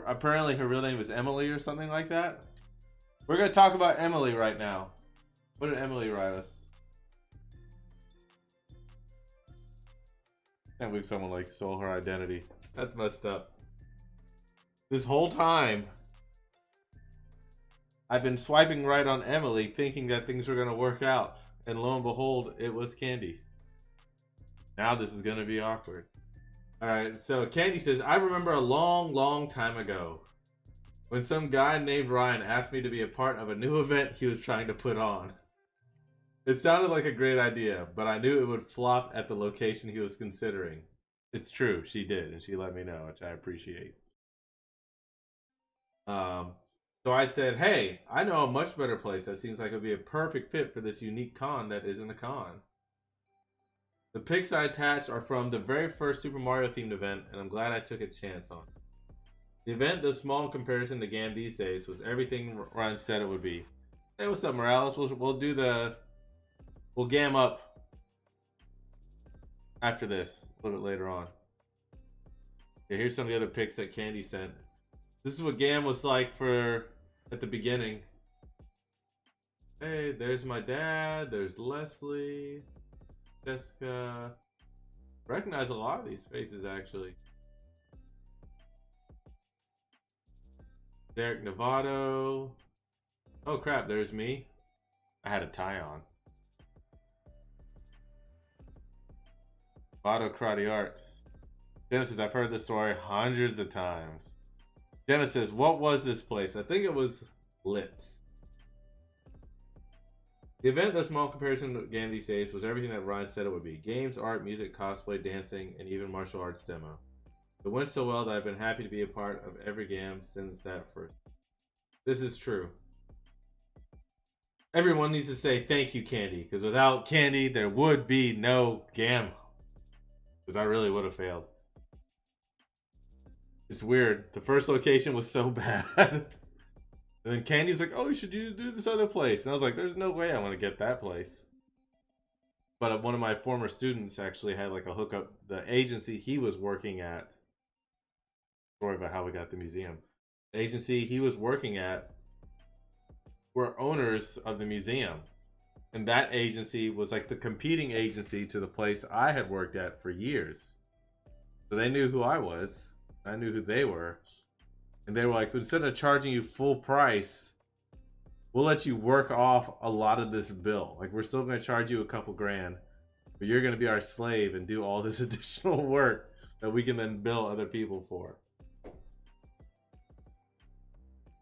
Apparently her real name is Emily or something like that. We're gonna talk about Emily right now. What did Emily write us? Can't believe someone like stole her identity. That's messed up. This whole time, I've been swiping right on Emily, thinking that things were gonna work out, and lo and behold, it was Candy. Now this is gonna be awkward. Alright, so Candy says, I remember a long, long time ago when some guy named Ryan asked me to be a part of a new event he was trying to put on. It sounded like a great idea, but I knew it would flop at the location he was considering. It's true, she did, and she let me know, which I appreciate. So I said, hey, I know a much better place that seems like it would be a perfect fit for this unique con that isn't a con. The pics I attached are from the very first Super Mario themed event, and I'm glad I took a chance on it. The event, though small in comparison to GAM these days, was everything Ryan said it would be. Hey, what's up, Morales? We'll GAM up after this, a little bit later on. Okay, here's some of the other pics that Candy sent. This is what GAM was like at the beginning. Hey, there's my dad, there's Leslie. Jessica. Recognize a lot of these faces actually. Derek Novato. Oh crap, there's me. I had a tie on. Novato Karate Arts. Genesis, I've heard this story hundreds of times. Genesis, what was this place? I think it was Lips. The event, though small comparison to GAM these days, was everything that Ryan said it would be. Games, art, music, cosplay, dancing, and even martial arts demo. It went so well that I've been happy to be a part of every GAM since that first. This is true. Everyone needs to say thank you, Candy, because without Candy, there would be no GAM. Because I really would have failed. It's weird. The first location was so bad. And then Candy's like, oh, you should do this other place. And I was like, there's no way I want to get that place. But one of my former students actually had like a hookup. The agency he was working at. Story about how we got the museum. The agency he was working at were owners of the museum. And that agency was like the competing agency to the place I had worked at for years. So they knew who I was. I knew who they were. And they were like, instead of charging you full price, we'll let you work off a lot of this bill. Like, we're still going to charge you a couple grand, but you're going to be our slave and do all this additional work that we can then bill other people for.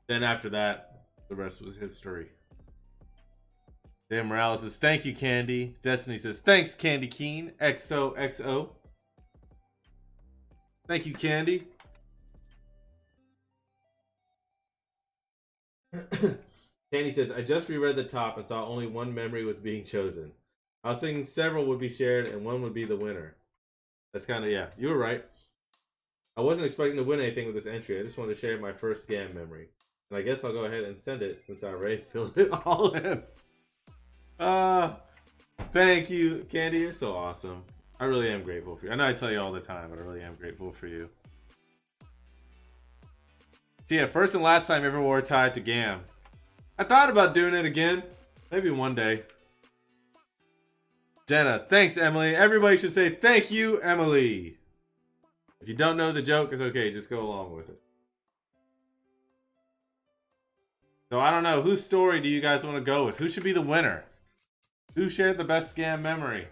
Then after that, the rest was history. Dan Morales says, thank you, Candy. Destiny says, thanks, Candy Keen. XOXO. Thank you, Candy. Candy says, I just reread the top and saw only one memory was being chosen. I was thinking several would be shared and one would be the winner. That's kind of, yeah, you were right. I wasn't expecting to win anything with this entry. I just wanted to share my first GAM memory. And I guess I'll go ahead and send it since I already filled it all in. Thank you, Candy. You're so awesome. I really am grateful for you. I know I tell you all the time, but I really am grateful for you. So yeah, first and last time I ever wore a tie to GAM. I thought about doing it again. Maybe one day. Jenna, thanks, Emily. Everybody should say thank you, Emily. If you don't know the joke, it's okay. Just go along with it. So I don't know. Whose story do you guys want to go with? Who should be the winner? Who shared the best GAM memory?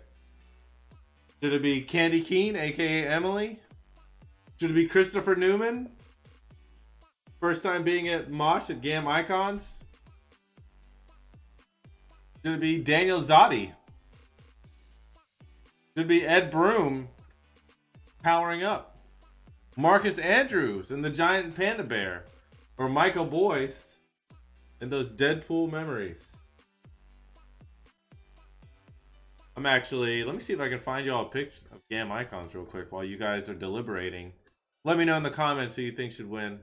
Should it be Candy Keen, aka Emily? Should it be Christopher Newman? First time being at Mosh at GAM Icons? Should be Daniel Zotti. Should be Ed Broom powering up. Marcus Andrews and the giant panda bear. Or Michael Boyce and those Deadpool memories. I'm actually, let me see if I can find y'all a picture of GAM icons real quick while you guys are deliberating. Let me know in the comments who you think should win.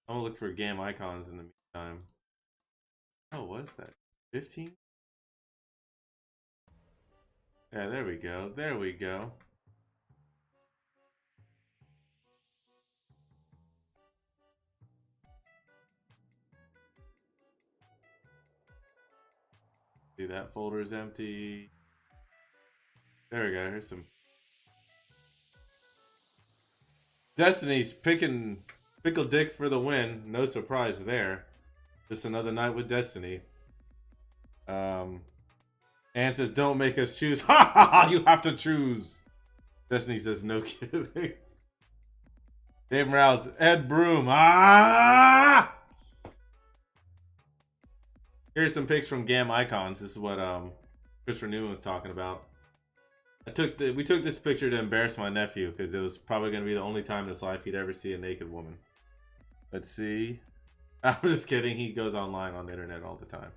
I'm gonna look for GAM icons in the meantime. Oh, what is that? 15? Yeah, there we go. There we go. See, that folder is empty. There we go. Here's some. Destiny's picking Pickle Dick for the win. No surprise there. Just another night with Destiny. Ann says, don't make us choose. Ha ha ha! You have to choose. Destiny says, no kidding. Dave Morales, Ed Broom. Ah! Here's some pics from GAM icons. This is what Christopher Newman was talking about. We took this picture to embarrass my nephew because it was probably going to be the only time in his life he'd ever see a naked woman. Let's see. I'm just kidding. He goes online on the internet all the time.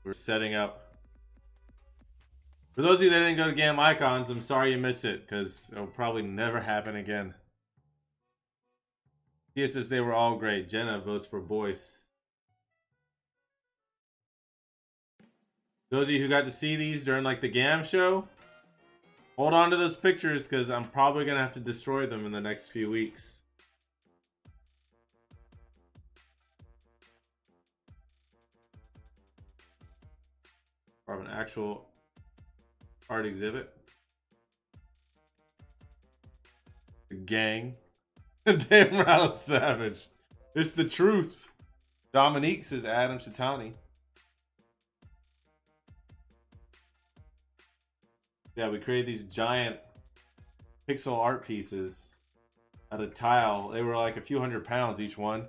We're setting up. For those of you that didn't go to GAM icons, I'm sorry you missed it because it'll probably never happen again. Tia says they were all great. Jenna votes for Boyce. Those of you who got to see these during like the GAM show, hold on to those pictures because I'm probably going to have to destroy them in the next few weeks. Or an actual art exhibit. The gang. Damn Morales Savage. It's the truth. Dominique says Adam Shatani. Yeah, we created these giant pixel art pieces out of tile. They were like a few £100 each one.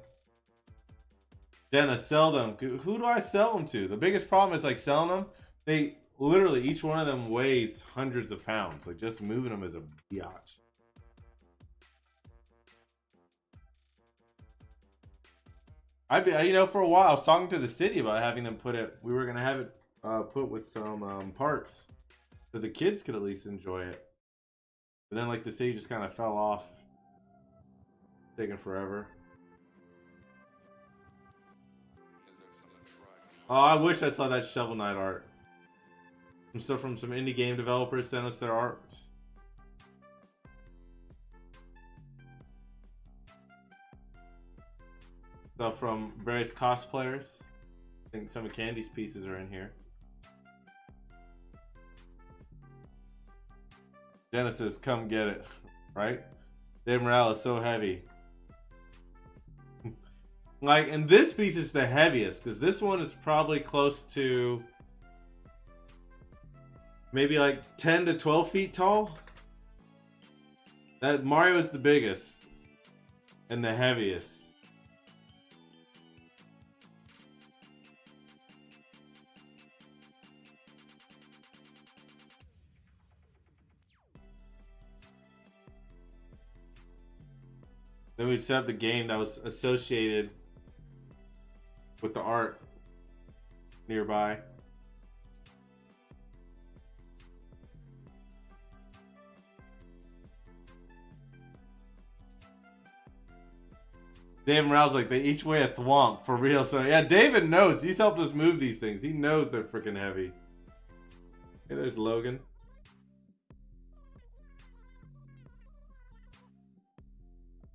Jenna, sell them. Who do I sell them to? The biggest problem is like selling them. They literally, each one of them weighs hundreds of pounds. Like just moving them is a biatch. For a while I was talking to the city about having them put it. We were gonna have it put with some parts, so the kids could at least enjoy it. But then, like, the city just kind of fell off, taking forever. Oh, I wish I saw that Shovel Knight art. Some stuff from some indie game developers sent us their art. Stuff from various cosplayers. I think some of Candy's pieces are in here. Genesis, come get it. Right? Dave Morales is so heavy. Like, and this piece is the heaviest, because this one is probably close to maybe like 10 to 12 feet tall. That Mario is the biggest and the heaviest. Then we'd set up the game that was associated with the art nearby. David Morales like, they each weigh a thwomp for real. So yeah, David knows. He's helped us move these things. He knows they're freaking heavy. Hey, there's Logan.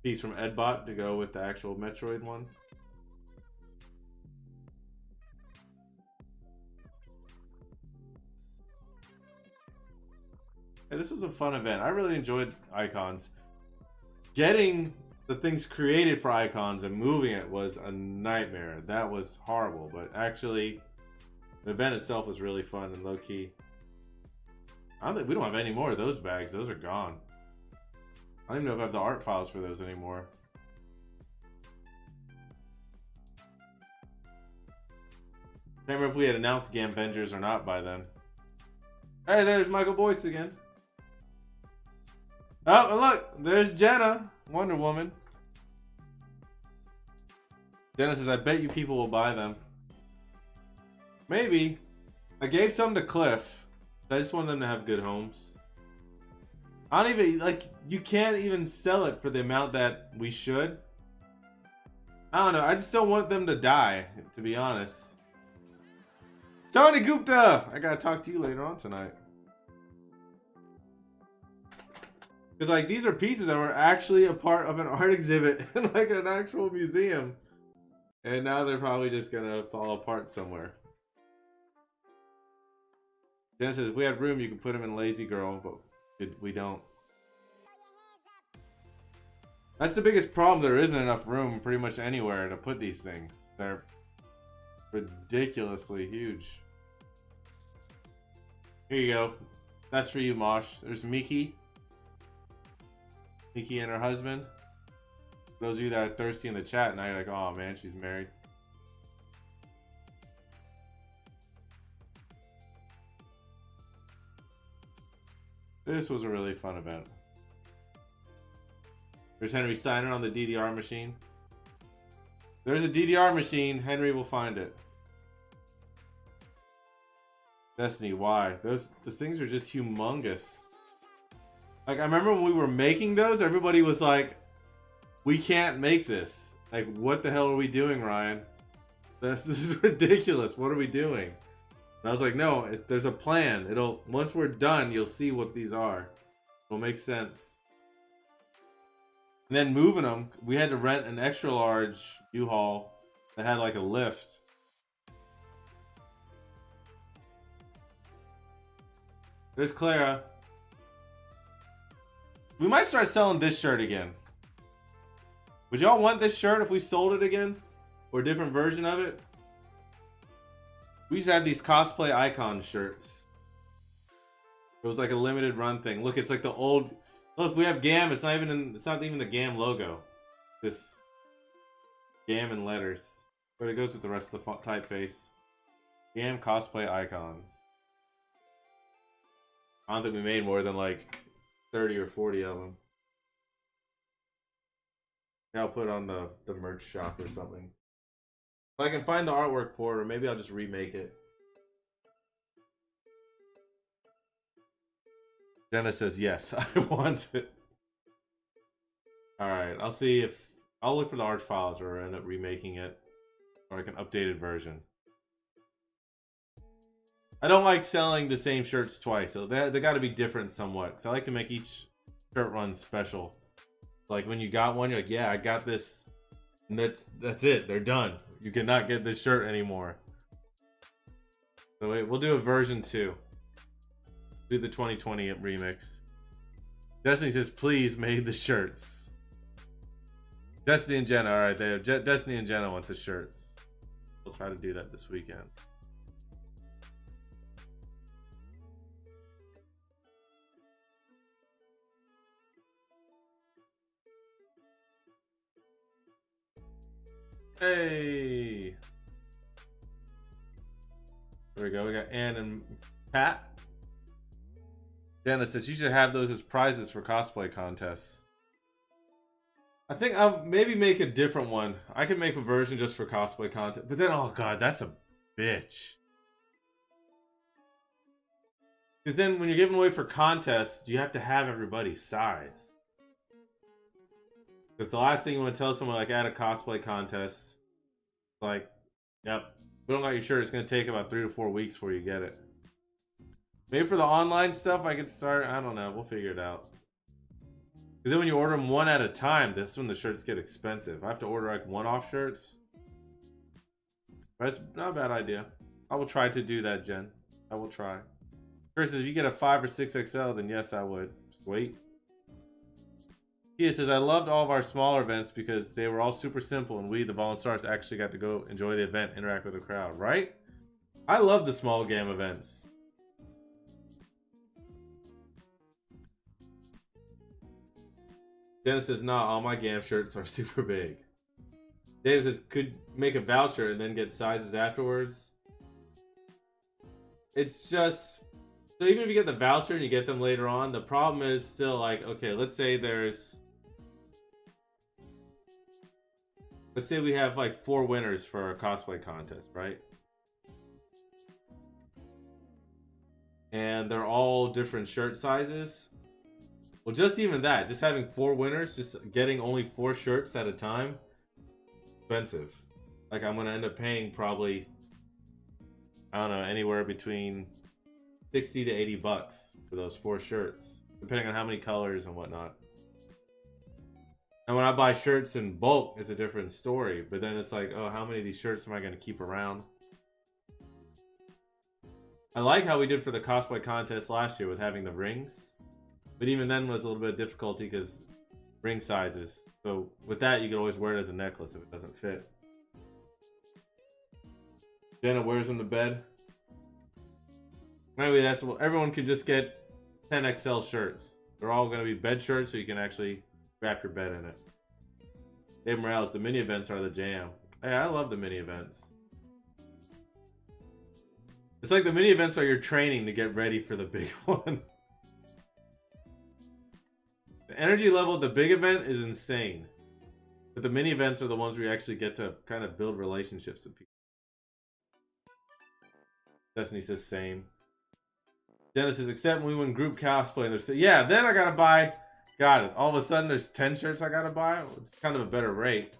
Piece from Edbot to go with the actual Metroid one. Hey, this was a fun event. I really enjoyed Icons. Getting the things created for Icons and moving it was a nightmare. That was horrible, but actually the event itself was really fun and low-key. I don't think we don't have any more of those bags. Those are gone. I don't even know if I have the art files for those anymore. Can't remember if we had announced Gambengers or not by then. Hey, there's Michael Boyce again. Oh, and look, there's Jenna, Wonder Woman. Jenna says, I bet you people will buy them. Maybe. I gave some to Cliff. I just want them to have good homes. I don't even, like, you can't even sell it for the amount that we should. I don't know, I just don't want them to die, to be honest. Tony Gupta! I gotta talk to you later on tonight. Because, like, these are pieces that were actually a part of an art exhibit in, like, an actual museum. And now they're probably just gonna fall apart somewhere. Jen says, if we had room, you could put them in Lazy Girl, but we don't. That's the biggest problem. There isn't enough room pretty much anywhere to put these things. They're ridiculously huge. Here you go. That's for you, Mosh. There's Miki. Miki and her husband. Those of you that are thirsty in the chat, now you're like, oh man, she's married. This was a really fun event. There's Henry Steiner on the DDR machine. There's a DDR machine. Henry will find it. Destiny, why? The things are just humongous. Like, I remember when we were making those, everybody was like, we can't make this. Like, what the hell are we doing, Ryan? This is ridiculous. What are we doing? And I was like, no, there's a plan. Once we're done, you'll see what these are. It'll make sense. And then moving them, we had to rent an extra large U-Haul that had like a lift. There's Clara. We might start selling this shirt again. Would y'all want this shirt if we sold it again? Or a different version of it? We used to have these cosplay icon shirts. It was like a limited run thing. Look, it's like the old... Look, we have GAM. It's not even the GAM logo. Just GAM in letters. But it goes with the rest of the typeface. GAM cosplay icons. I don't think we made more than like 30 or 40 of them. I'll put it on the merch shop or something. If I can find the artwork for it, or maybe I'll just remake it. Jenna says yes, I want it. Alright, I'll see if... I'll look for the art files or end up remaking it. Or like an updated version. I don't like selling the same shirts twice, so they gotta be different somewhat. Because I like to make each shirt run special. Like when you got one, you're like, yeah, I got this. And that's it, they're done. You cannot get this shirt anymore. So wait, we'll do a version 2. Do the 2020 remix. Destiny says, please make the shirts. Destiny and Jenna, alright, they have Destiny and Jenna want the shirts. We'll try to do that this weekend. Hey! There we go, we got Ann and Pat. Jenna says you should have those as prizes for cosplay contests. I think I'll maybe make a different one. I can make a version just for cosplay content. But then, oh god, that's a bitch. Because then when you're giving away for contests, you have to have everybody's size. Because the last thing you want to tell someone, like, at a cosplay contest, like, yep, we don't got your shirt. It's going to take about 3 to 4 weeks before you get it. Maybe for the online stuff, I could start. I don't know. We'll figure it out. Because then when you order them one at a time, that's when the shirts get expensive. I have to order like one-off shirts. But it's not a bad idea. I will try to do that, Jen. I will try. Chris says, if you get a 5 or 6XL, then yes, I would. Just wait. Kia says, I loved all of our smaller events because they were all super simple and we, the Volunstars, actually got to go enjoy the event, interact with the crowd, right? I love the small game events. Dennis says, nah, all my GAM shirts are super big. Dave says, could make a voucher and then get sizes afterwards. it's just so even if you get the voucher and you get them later on, the problem is still like, okay, let's say we have like 4 winners for a cosplay contest, right? And they're all different shirt sizes. Well, just even that, just having 4 winners, just getting only 4 shirts at a time, expensive. Like I'm gonna end up paying probably, I don't know, anywhere between 60 to 80 bucks for those 4 shirts, depending on how many colors and whatnot. And when I buy shirts in bulk, it's a different story. But then it's like, oh, how many of these shirts am I going to keep around? I like how we did for the cosplay contest last year with having the rings. But even then was a little bit of difficulty because ring sizes. So with that, you could always wear it as a necklace if it doesn't fit. Jenna wears them to bed. Anyway, that's what everyone could just get 10XL shirts. They're all going to be bed shirts, so you can actually wrap your bed in it. Dave Morales, the mini events are the jam. Hey, I love the mini events. It's like the mini events are your training to get ready for the big one. The energy level at the big event is insane. But the mini events are the ones where you actually get to kind of build relationships with people. Destiny says same. Genesis, except when we win group cosplay and there's, yeah, then I gotta buy. Got it. All of a sudden there's 10 shirts I gotta buy. It's kind of a better rate.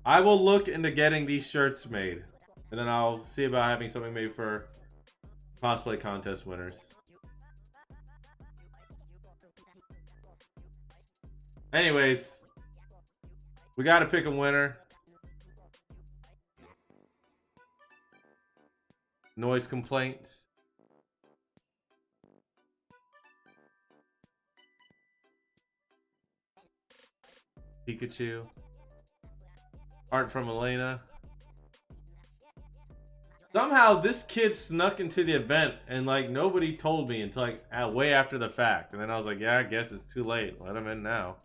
I will look into getting these shirts made. And then I'll see about having something made for cosplay contest winners. Anyways, we gotta pick a winner. Noise complaint. Pikachu. Art from Elena. Somehow this kid snuck into the event and like nobody told me until like way after the fact. And then I was like, yeah, I guess it's too late. Let him in now.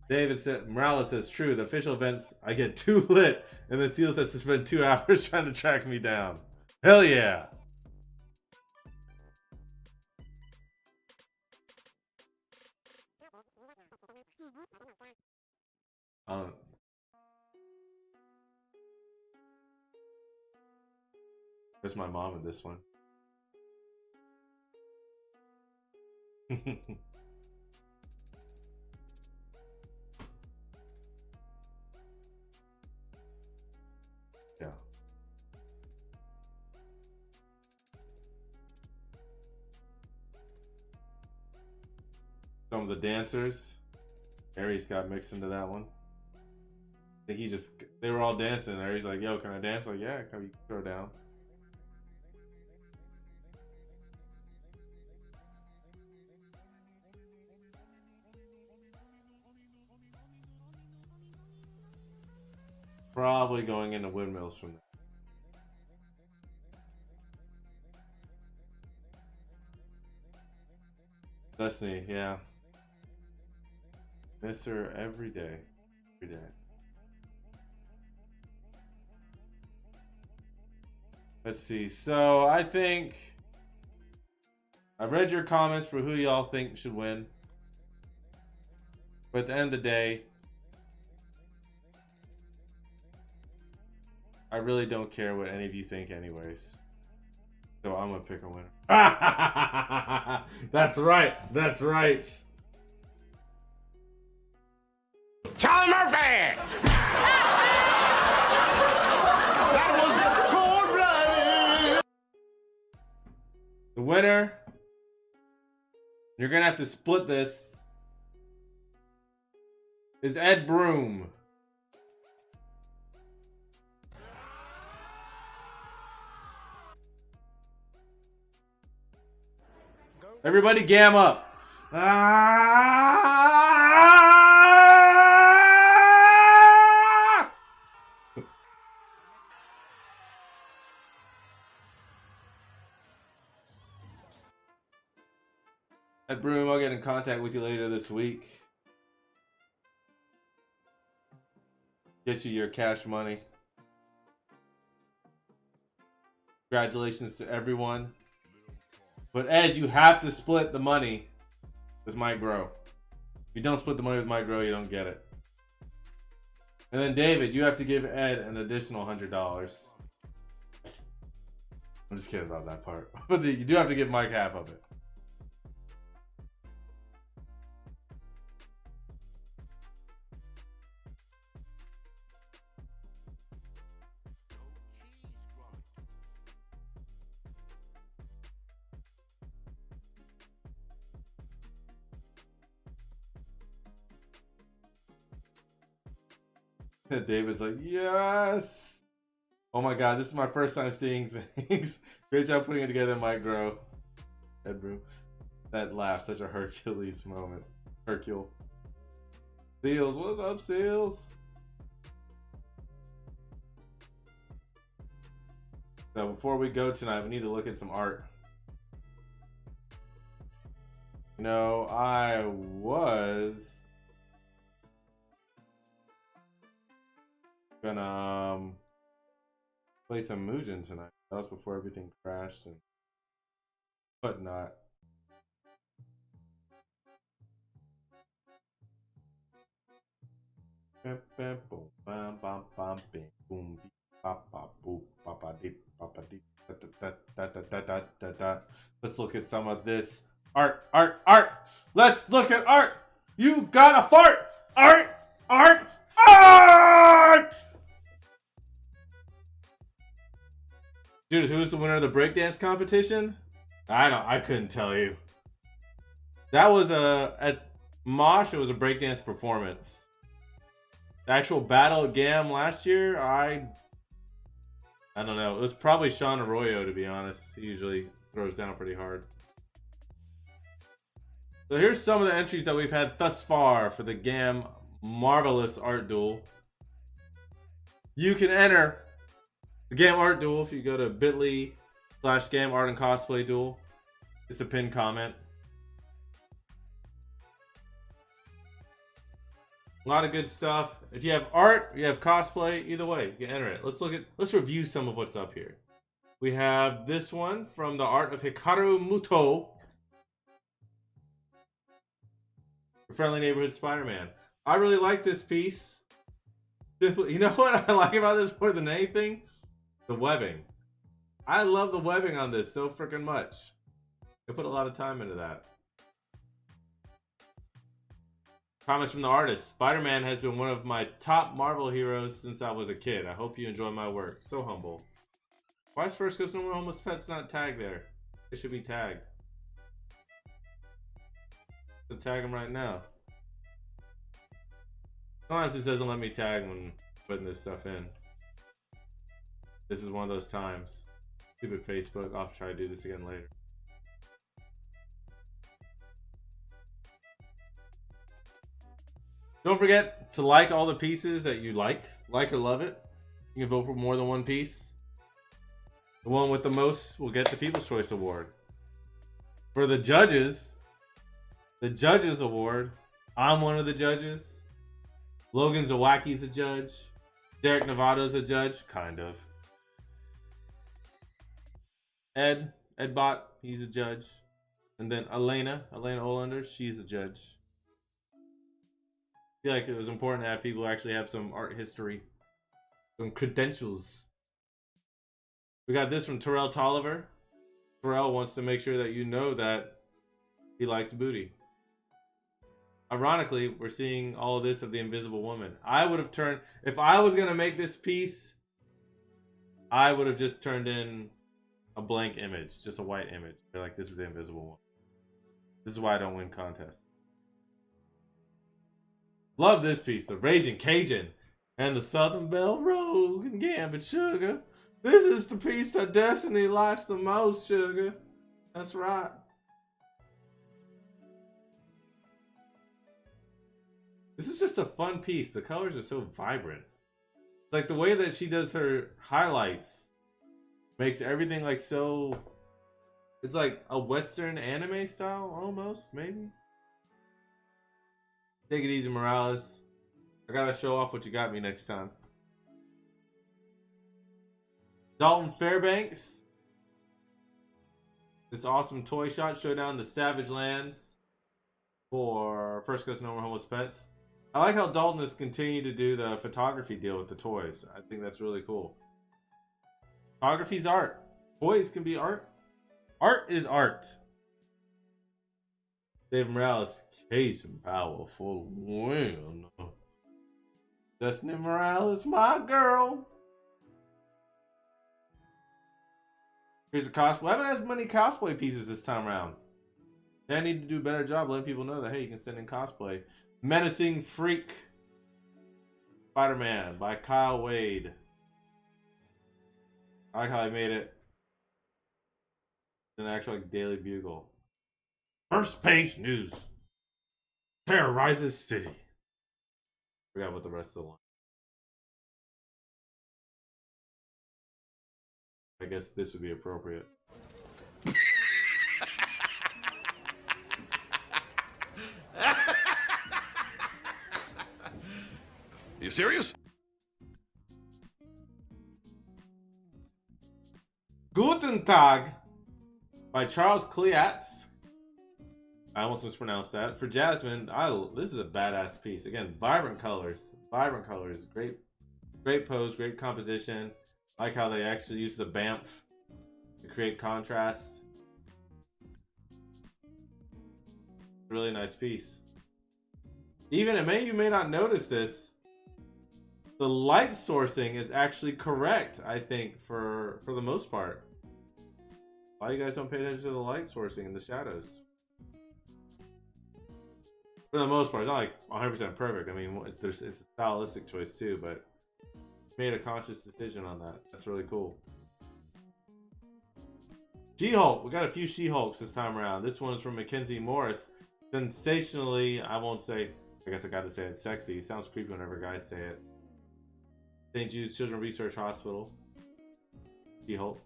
David said, Morales says, true. The official events, I get too lit. And then Seal says to spend 2 hours trying to track me down. Hell yeah. There's my mom in this one. Yeah. Some of the dancers. Aries got mixed into that one. I think they were all dancing. Aries like, yo, can I dance? Like, yeah, come you throw down. Probably going into windmills from there. Destiny, yeah. Miss her every day. Every day. Let's see. So I think I read your comments for who y'all think should win. But at the end of the day, I really don't care what any of you think anyways. So I'm gonna pick a winner. That's right. That's right. Charlie Murphy! That was cold-blooded! The winner, you're gonna have to split this, is Ed Broom. Everybody gam up. Ed Broom, I'll get in contact with you later this week. Get you your cash money. Congratulations to everyone. But Ed, you have to split the money with Mike Grow. If you don't split the money with Mike Grow, you don't get it. And then David, you have to give Ed an additional $100. I'm just kidding about that part. But you do have to give Mike half of it. David's like, yes. Oh my god, this is my first time seeing things. Great job putting it together, Mike Grow. Headroom. That laugh, such a Hercules moment. Hercule. Seals, what's up, Seals? So before we go tonight, we need to look at some art. You know, I was gonna play some Mugen tonight. That was before everything crashed and whatnot. Let's look at some of this art. Let's look at art. You got a fart. Art. Dude, who's the winner of the breakdance competition? I couldn't tell you. That was at Mosh. It was a breakdance performance. The actual battle at GAM last year, I don't know. It was probably Sean Arroyo, to be honest. He usually throws down pretty hard. So here's some of the entries that we've had thus far for the GAM Marvelous Art Duel. You can enter the GAM Art Duel if you go to bit.ly/GAM Art and Cosplay Duel. It's a pinned comment. A lot of good stuff. If you have art, you have cosplay, either way, you can enter it. Let's review some of what's up here. We have this one from the art of Hikaru Muto. Friendly Neighborhood Spider-Man. I really like this piece. You know what I like about this more than anything? The webbing. I love the webbing on this so freaking much. I put a lot of time into that. Comments from the artist. Spider-Man has been one of my top Marvel heroes since I was a kid. I hope you enjoy my work. So humble. Why is First Ghost No More Homeless Pets not tagged there? It should be tagged. So tag him right now. Sometimes it doesn't let me tag when putting this stuff in. This is one of those times. Stupid Facebook. I'll try to do this again later. Don't forget to like all the pieces that you like or love it. You can vote for more than one piece. The one with the most will get the People's Choice Award. For the judges award, I'm one of the judges. Logan Zawacki's a judge. Derek Novato's a judge, kind of. Ed Bot, he's a judge. And then Elena Olander, she's a judge. I feel like it was important to have people who actually have some art history, some credentials. We got this from Terrell Tolliver. Terrell wants to make sure that you know that he likes booty. Ironically, we're seeing all of this of the Invisible Woman. I would have turned, if I was going to make this piece, I would have just turned in a blank image, just a white image. They're like, this is the Invisible Woman. This is why I don't win contests. Love this piece, the Raging Cajun and the Southern Belle Rogue and Gambit Sugar. This is the piece that Destiny likes the most, Sugar. That's right. This is just a fun piece. The colors are so vibrant. Like the way that she does her highlights makes everything like so... It's like a Western anime style almost, maybe? Take it easy, Morales. I gotta show off what you got me next time. Dalton Fairbanks. This awesome toy shot showdown the Savage Lands for First Coast No More Homeless Pets. I like how Dalton has continued to do the photography deal with the toys. I think that's really cool. Photography's art. Toys can be art. Art is art. Dave Morales, Cajun powerful win. Destiny Morales, my girl. Here's a cosplay. I haven't had many cosplay pieces this time around. I need to do a better job letting people know that, hey, you can send in cosplay. Menacing Freak. Spider-Man by Kyle Wade. I like how I made it an actual like Daily Bugle. First page news. Terrorizes city. Forgot what the rest of the line. I guess this would be appropriate. You serious? Guten Tag by Charles Kliatz. I almost mispronounced that. For Jasmine, this is a badass piece. Again, vibrant colors. Vibrant colors. Great pose, great composition. I like how they actually use the BAMF to create contrast. Really nice piece. Even, you may not notice this, the light sourcing is actually correct, I think, for the most part. Why you guys don't pay attention to the light sourcing and the shadows? For the most part, it's not like 100% perfect. I mean, it's a stylistic choice too, but made a conscious decision on that. That's really cool. She-Hulk. We got a few She-Hulks this time around. This one's from Mackenzie Morris. Sensationally, I won't say, I guess I gotta say it, sexy. It sounds creepy whenever guys say it. St. Jude's Children's Research Hospital. She-Hulk.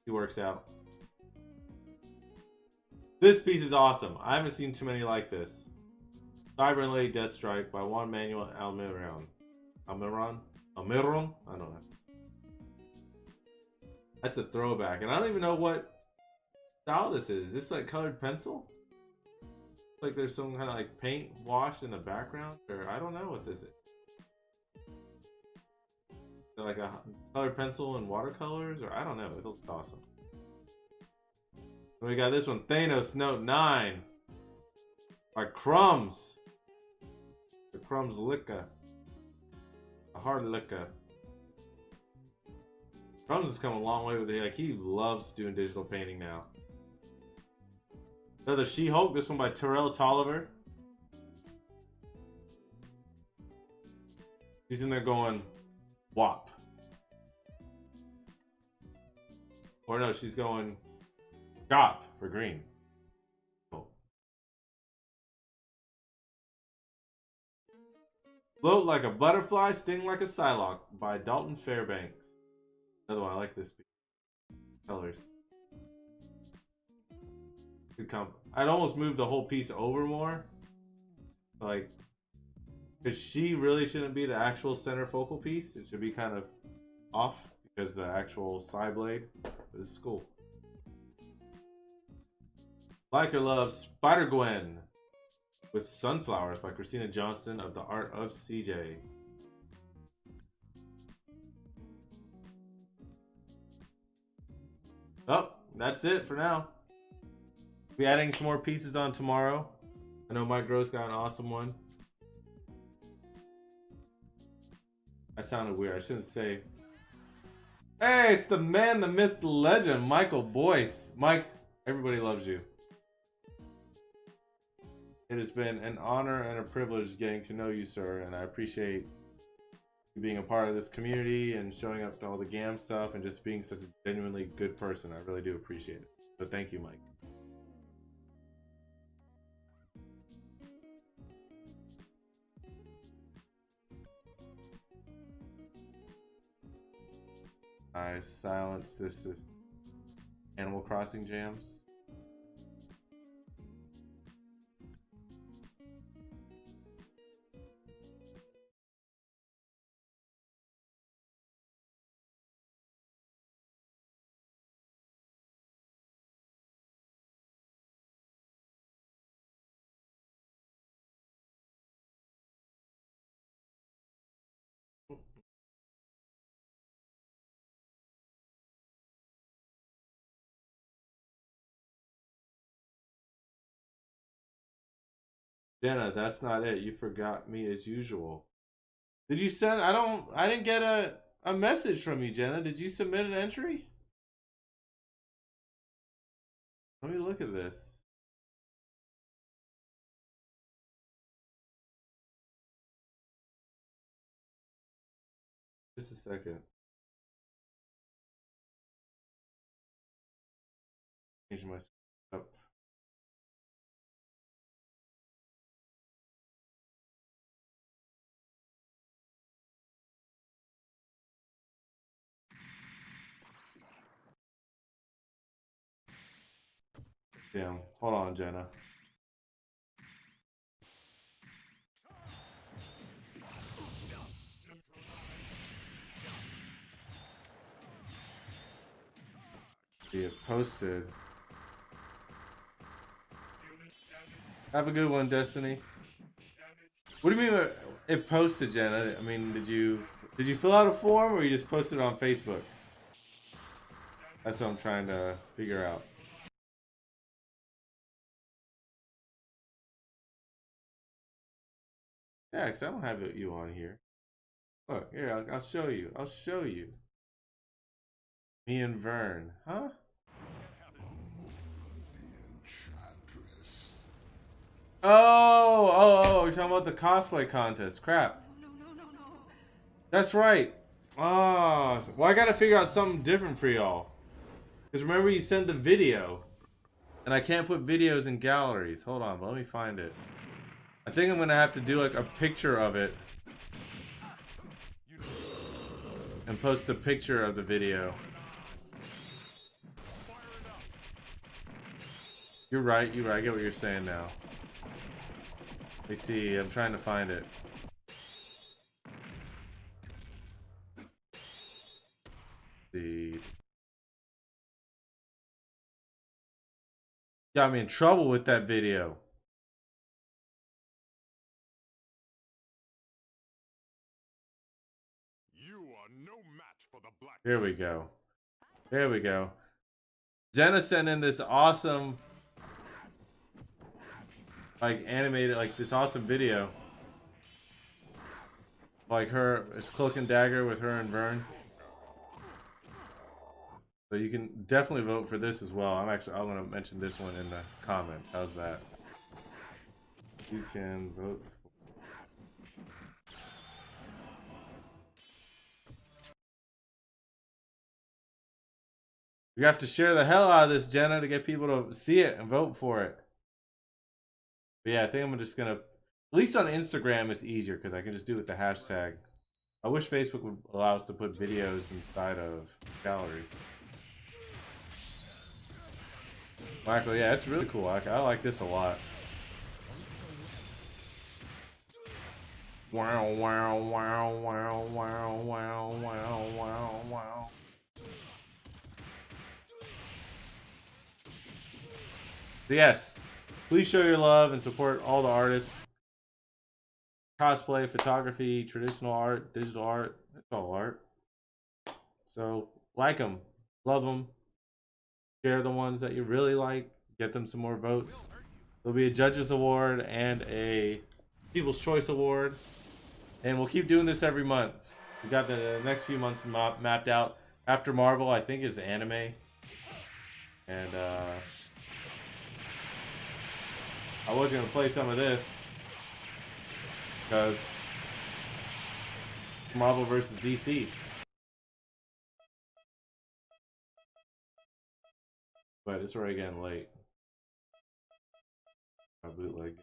He works out. This piece is awesome. I haven't seen too many like this. Cyber and Lady Deathstrike by Juan Manuel Almiron. Almiron? I don't know. That's a throwback. And I don't even know what style this is. Is this like colored pencil? It's like there's some kind of like paint wash in the background? Or I don't know what this is. Is it like a colored pencil and watercolors? Or I don't know. It looks awesome. We got this one, Thanos Note 9 by Crumbs. The Crumbs Licka. A hard Licka. Crumbs has come a long way with it. Like, he loves doing digital painting now. Another She-Hulk, this one by Terrell Tolliver. She's in there going, WAP. Or no, she's going, GOP for green. Oh. Float like a butterfly, sting like a Psylocke by Dalton Fairbanks. Another one, I like this piece. Colors. Good comp. I'd almost move the whole piece over more. Like, because she really shouldn't be the actual center focal piece. It should be kind of off because the actual side blade. This is cool. Like or Love Spider-Gwen with Sunflowers by Christina Johnston of the Art of CJ. Oh, that's it for now. Be adding some more pieces on tomorrow. I know Mike Gross got an awesome one. That sounded weird. I shouldn't say. Hey, it's the man, the myth, the legend, Michael Boyce. Mike, everybody loves you. It has been an honor and a privilege getting to know you, sir, and I appreciate you being a part of this community and showing up to all the GAM stuff and just being such a genuinely good person. I really do appreciate it. So thank you, Mike. I silence this Animal Crossing jams. Jenna, that's not it. You forgot me as usual. Did you send? I didn't get a message from you, Jenna. Did you submit an entry? Let me look at this. Just a second. Change my up. Damn. Hold on, Jenna. See it posted. Have a good one, Destiny. What do you mean it posted, Jenna? I mean, did you fill out a form or you just posted it on Facebook? That's what I'm trying to figure out. Yeah, because I don't have you on here. Look, here, I'll show you. I'll show you. Me and Vern. Huh? You're talking about the cosplay contest. Crap. That's right. Oh, well, I gotta figure out something different for y'all. Because remember, you sent the video. And I can't put videos in galleries. Hold on, but let me find it. I think I'm gonna have to do like a picture of it. And post a picture of the video. You're right, you're right. I get what you're saying now. Let me see, I'm trying to find it. See. Got me in trouble with that video. You are no match for the black. Here we go. There we go. Jenna sent in this awesome, like, animated, like, this awesome video. Like her, it's Cloak and Dagger with her and Vern. So you can definitely vote for this as well. I'm gonna mention this one in the comments. How's that? You can vote. You have to share the hell out of this, Jenna, to get people to see it and vote for it. But yeah, I think I'm just gonna, at least on Instagram it's easier because I can just do it with the hashtag. I wish Facebook would allow us to put videos inside of galleries. Michael, yeah, it's really cool. I like this a lot. Wow, wow, wow, wow, wow, wow, wow, wow, wow. So yes, please show your love and support all the artists. Cosplay, photography, traditional art, digital art. It's all art. So like them, love them, share the ones that you really like, get them some more votes. There'll be a Judges Award and a People's Choice Award. And we'll keep doing this every month. We got the next few months mapped out. After Marvel, I think, is anime. And I was going to play some of this. Because Marvel versus DC. But it's already getting late. My bootleg.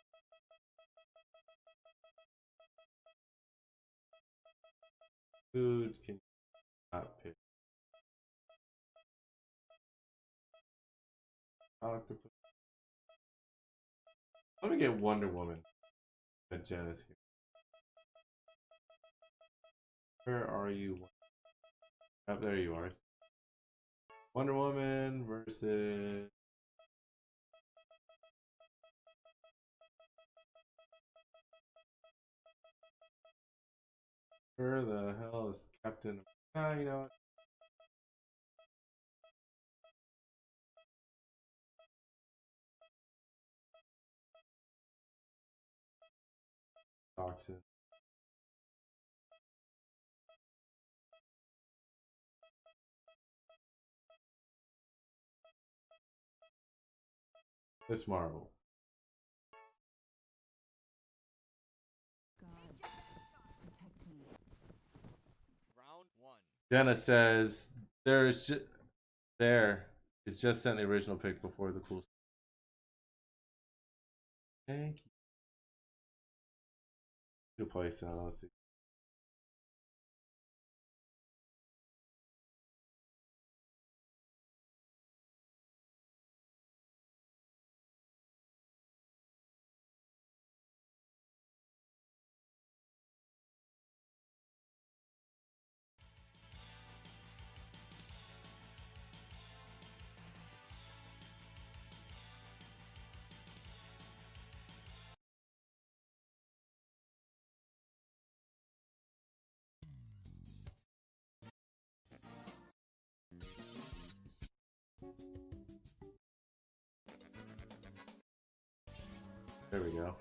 Food can not pick. Octopus. Let me get Wonder Woman. That Jen is here. Where are you? Oh, there you are. Wonder Woman versus. Where the hell is Captain? Ah, you know what? toxin. Miss Marvel. God, protect me. Round one. Jenna says there's just there. It's just sent the original pic before the cool. Thank you. Good place. Let's see. There we go.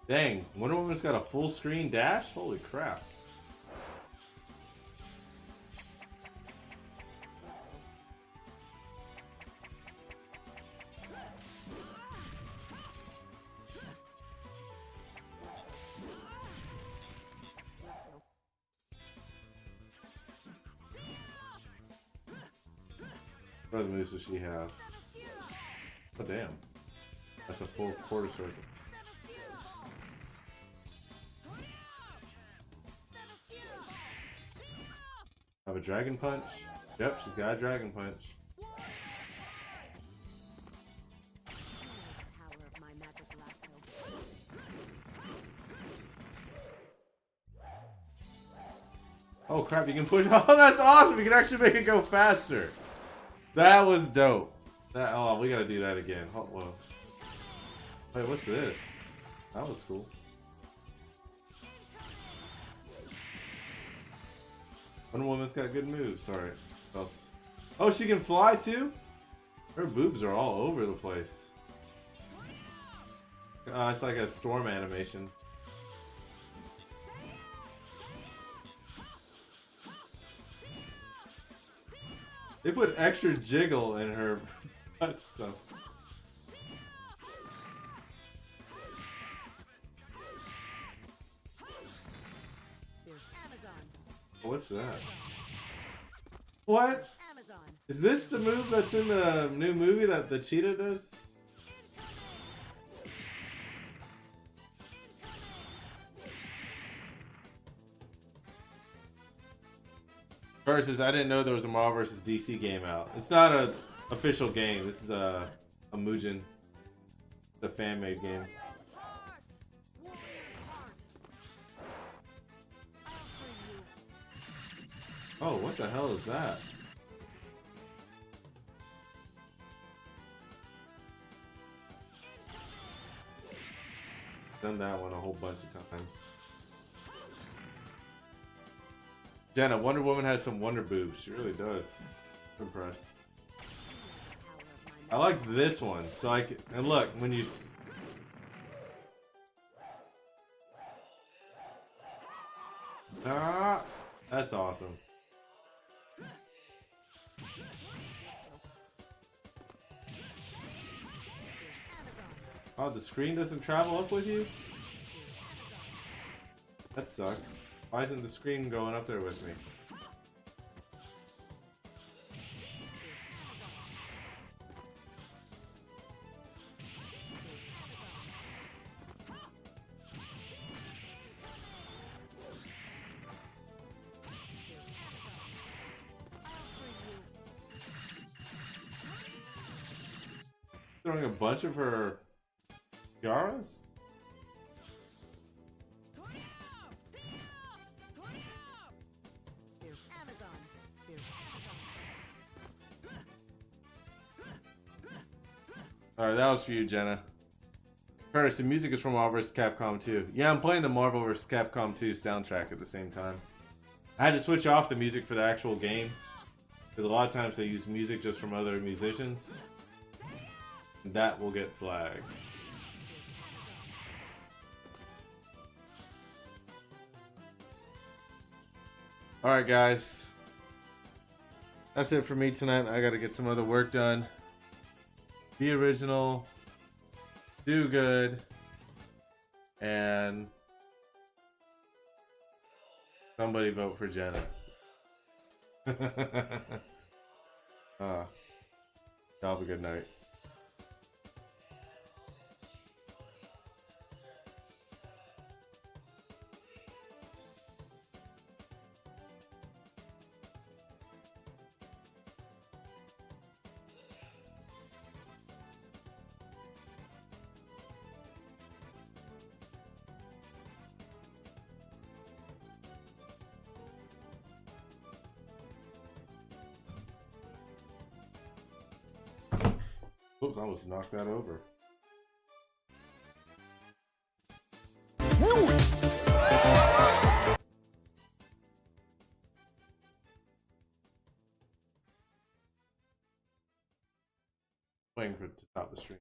Dang, Wonder Woman's got a full screen dash? Holy crap. What other moves does she have? Oh damn. That's a full quarter circle. Have a dragon punch? Yep, she's got a dragon punch. Oh crap, you can push. Oh, that's awesome! You can actually make it go faster. That was dope. Oh, we gotta do that again. Oh, whoa. Wait, what's this? That was cool. Wonder Woman's got good moves. Sorry. Oh, she can fly too? Her boobs are all over the place. It's like a storm animation. They put extra jiggle in her butt stuff. What's that? What? Is this the move that's in the new movie that the cheetah does? Versus, I didn't know there was a Marvel vs. DC game out. It's not an official game. This is a Mugen. It's a fan-made game. Oh, what the hell is that? Done that one a whole bunch of times. Jenna, Wonder Woman has some wonder boobs. She really does. I'm impressed. I like this one. So I can, and look, when you... Ah, that's awesome. Oh, the screen doesn't travel up with you? That sucks. Why isn't the screen going up there with me? Throwing a bunch of her Yaras? Alright, that was for you, Jenna. First, the music is from Marvel vs. Capcom 2. Yeah, I'm playing the Marvel vs. Capcom 2 soundtrack at the same time. I had to switch off the music for the actual game. Because a lot of times they use music just from other musicians. And that will get flagged. Alright, guys. That's it for me tonight. I gotta get some other work done. Be original. Do good. And somebody vote for Jenna. Y'all have a good night. Oops, I almost knocked that over. Waiting for it to stop the stream.